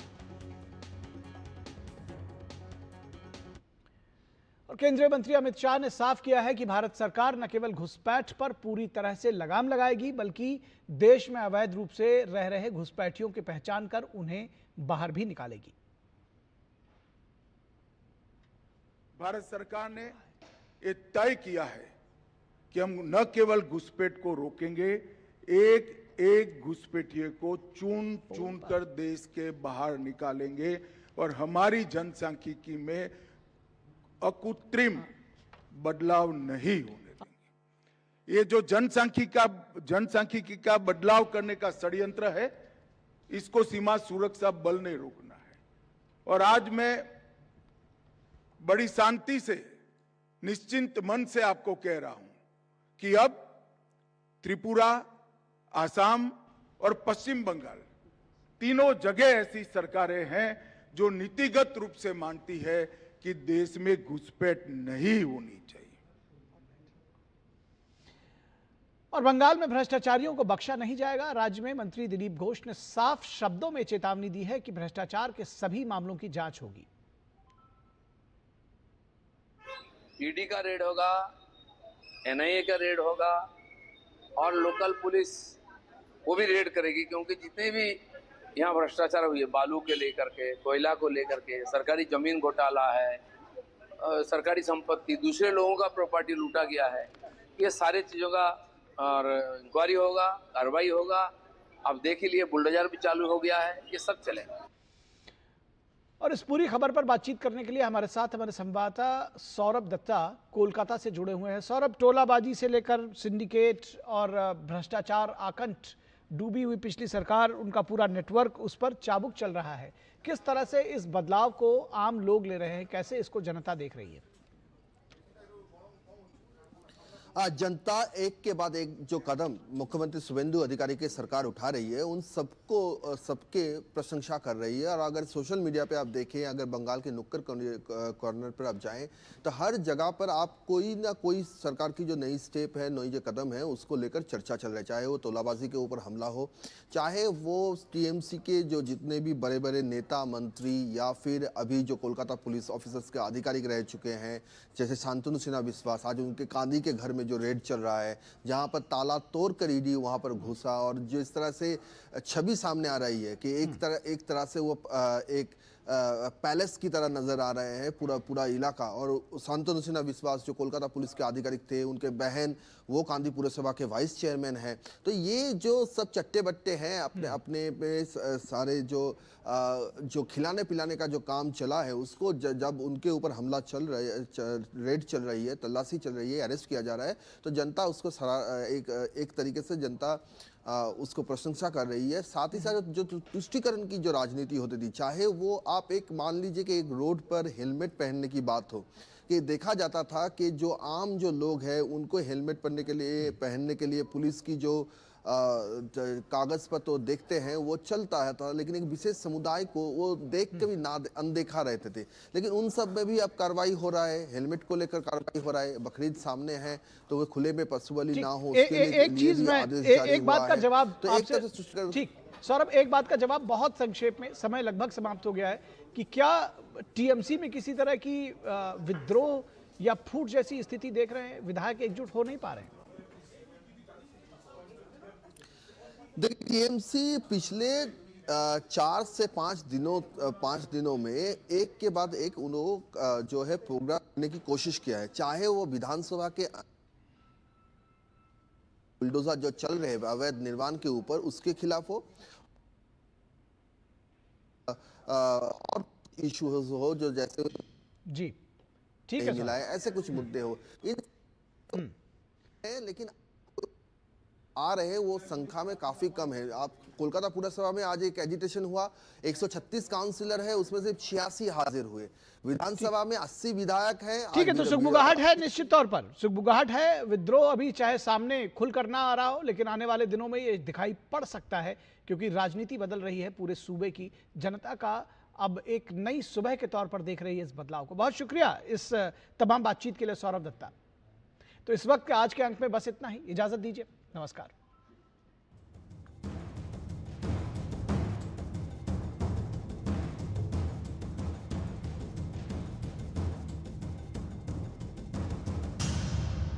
और केंद्रीय मंत्री अमित शाह ने साफ किया है कि भारत सरकार न केवल घुसपैठ पर पूरी तरह से लगाम लगाएगी, बल्कि देश में अवैध रूप से रह रहे घुसपैठियों की पहचान कर उन्हें बाहर भी निकालेगी। भारत सरकार ने ये तय किया है कि हम न केवल घुसपैठ को रोकेंगे, एक एक घुसपैठिए को चुन चुन कर देश के बाहर निकालेंगे और हमारी जनसांख्यिकी में अकृत्रिम बदलाव नहीं होने देंगे। ये जो जनसांख्यिकी का बदलाव करने का षड्यंत्र है, इसको सीमा सुरक्षा बल ने रोकना है। और आज मैं बड़ी शांति से, निश्चिंत मन से आपको कह रहा हूं कि अब त्रिपुरा, आसाम और पश्चिम बंगाल तीनों जगह ऐसी सरकारें हैं जो नीतिगत रूप से मानती है कि देश में घुसपैठ नहीं होनी चाहिए। और बंगाल में भ्रष्टाचारियों को बख्शा नहीं जाएगा। राज्य में मंत्री दिलीप घोष ने साफ शब्दों में चेतावनी दी है कि भ्रष्टाचार के सभी मामलों की जांच होगी। ईडी का रेड होगा, एनआईए का रेड होगा और लोकल पुलिस वो भी रेड करेगी, क्योंकि जितने भी यहाँ भ्रष्टाचार हुई है, बालू के लेकर के, कोयला को लेकर के, सरकारी जमीन घोटाला है, सरकारी संपत्ति, दूसरे लोगों का प्रॉपर्टी लूटा गया है, ये सारे चीजों का और इंक्वायरी होगा, कार्रवाई होगा। अब देख ही लिए बुलडोजर भी चालू हो गया है, ये सब चलेगा। और इस पूरी खबर पर बातचीत करने के लिए हमारे साथ हमारे संवाददाता सौरभ दत्ता कोलकाता से जुड़े हुए हैं। सौरभ, टोलाबाजी से लेकर सिंडिकेट और भ्रष्टाचार आकंठ डूबी हुई पिछली सरकार, उनका पूरा नेटवर्क, उस पर चाबुक चल रहा है। किस तरह से इस बदलाव को आम लोग ले रहे हैं, कैसे इसको जनता देख रही है? जनता एक के बाद एक जो कदम मुख्यमंत्री शुभेंदु अधिकारी की सरकार उठा रही है, उन सबको सबके प्रशंसा कर रही है। और अगर सोशल मीडिया पे आप देखें, अगर बंगाल के नुक्कड़ कॉर्नर पर आप जाएं, तो हर जगह पर आप कोई ना कोई सरकार की जो नई स्टेप है, नई जो कदम है, उसको लेकर चर्चा चल रहा है। चाहे वो तोलाबाजी के ऊपर हमला हो, चाहे वो टीएमसी के जो जितने भी बड़े बड़े नेता मंत्री या फिर अभी जो कोलकाता पुलिस ऑफिसर्स के आधिकारिक रह चुके हैं, जैसे शांतनु सिन्हा बिस्वास, आज उनके कांदी के घर में जो रेड चल रहा है, जहां पर ताला तोड़कर ईडी वहां पर घुसा, और जिस तरह से छवि सामने आ रही है कि एक तरह से वो एक पैलेस की तरह नजर आ रहे हैं पूरा इलाका। और शांतनु सिन्हा बिस्वास जो कोलकाता पुलिस के आधिकारिक थे, उनके बहन वो कांदी पुरसभा के वाइस चेयरमैन हैं। तो ये जो सब चट्टे बट्टे हैं अपने में सारे जो खिलाने पिलाने का जो काम चला है, उसको जब उनके ऊपर हमला चल रहा है, रेड चल रही है, तलाशी चल रही है, अरेस्ट किया जा रहा है, तो जनता उसको एक तरीके से जनता उसको प्रशंसा कर रही है। साथ ही साथ जो तुष्टिकरण की जो राजनीति होती थी, चाहे वो आप एक मान लीजिए कि एक रोड पर हेलमेट पहनने की बात हो, कि देखा जाता था कि जो आम जो लोग हैं उनको हेलमेट पहनने के लिए पुलिस की जो कागज पर तो देखते हैं वो चलता है था, लेकिन एक विशेष समुदाय को वो देख के भी अनदेखा रहते थे। लेकिन उन सब में भी अब कार्रवाई हो रहा है, हेलमेट को लेकर कार्रवाई हो रहा है। बकरीद सामने है तो वो खुले में पशु बलि ना हो, एक चीज में एक बात का जवाब आपसे, ठीक सौरभ, एक बात का जवाब बहुत संक्षेप में, समय लगभग समाप्त हो गया है, कि क्या टीएमसी में किसी तरह की विद्रोह या फूट जैसी स्थिति देख रहे हैं? विधायक एकजुट हो नहीं पा रहे हैं? देखिए, टीएमसी पिछले 4 से 5 दिनों में एक के बाद एक उन्होंने जो है प्रोग्राम करने की कोशिश किया है। चाहे वो विधानसभा के बुलडोजर जो चल रहे हैं अवैध निर्माण के ऊपर, उसके खिलाफ हो, और इशू हो जो जैसे जी ठीक है मिलाए, ऐसे कुछ मुद्दे हो, लेकिन आ रहे हैं वो संख्या में काफी कम है। आप कोलकाता पुरसभा में आज एक एजिटेशन हुआ, 136 काउंसिलर है, उसमें सिर्फ 86 हाजिर हुए। विधानसभा में 80 विधायक हैं। ठीक है, तो सुगबुगाहट है, निश्चित तौर पर सुगबुगाहट है। विद्रोह अभी चाहे सामने खुलकर ना आ रहा हो, लेकिन आने वाले दिनों में ये दिखाई पड़ सकता है, क्योंकि राजनीति बदल रही है पूरे सूबे की। जनता का अब एक नई सुबह के तौर पर देख रही है इस बदलाव को। बहुत शुक्रिया इस तमाम बातचीत के लिए सौरभ दत्ता। तो इस वक्त आज के अंक में बस इतना ही, इजाजत दीजिए, नमस्कार।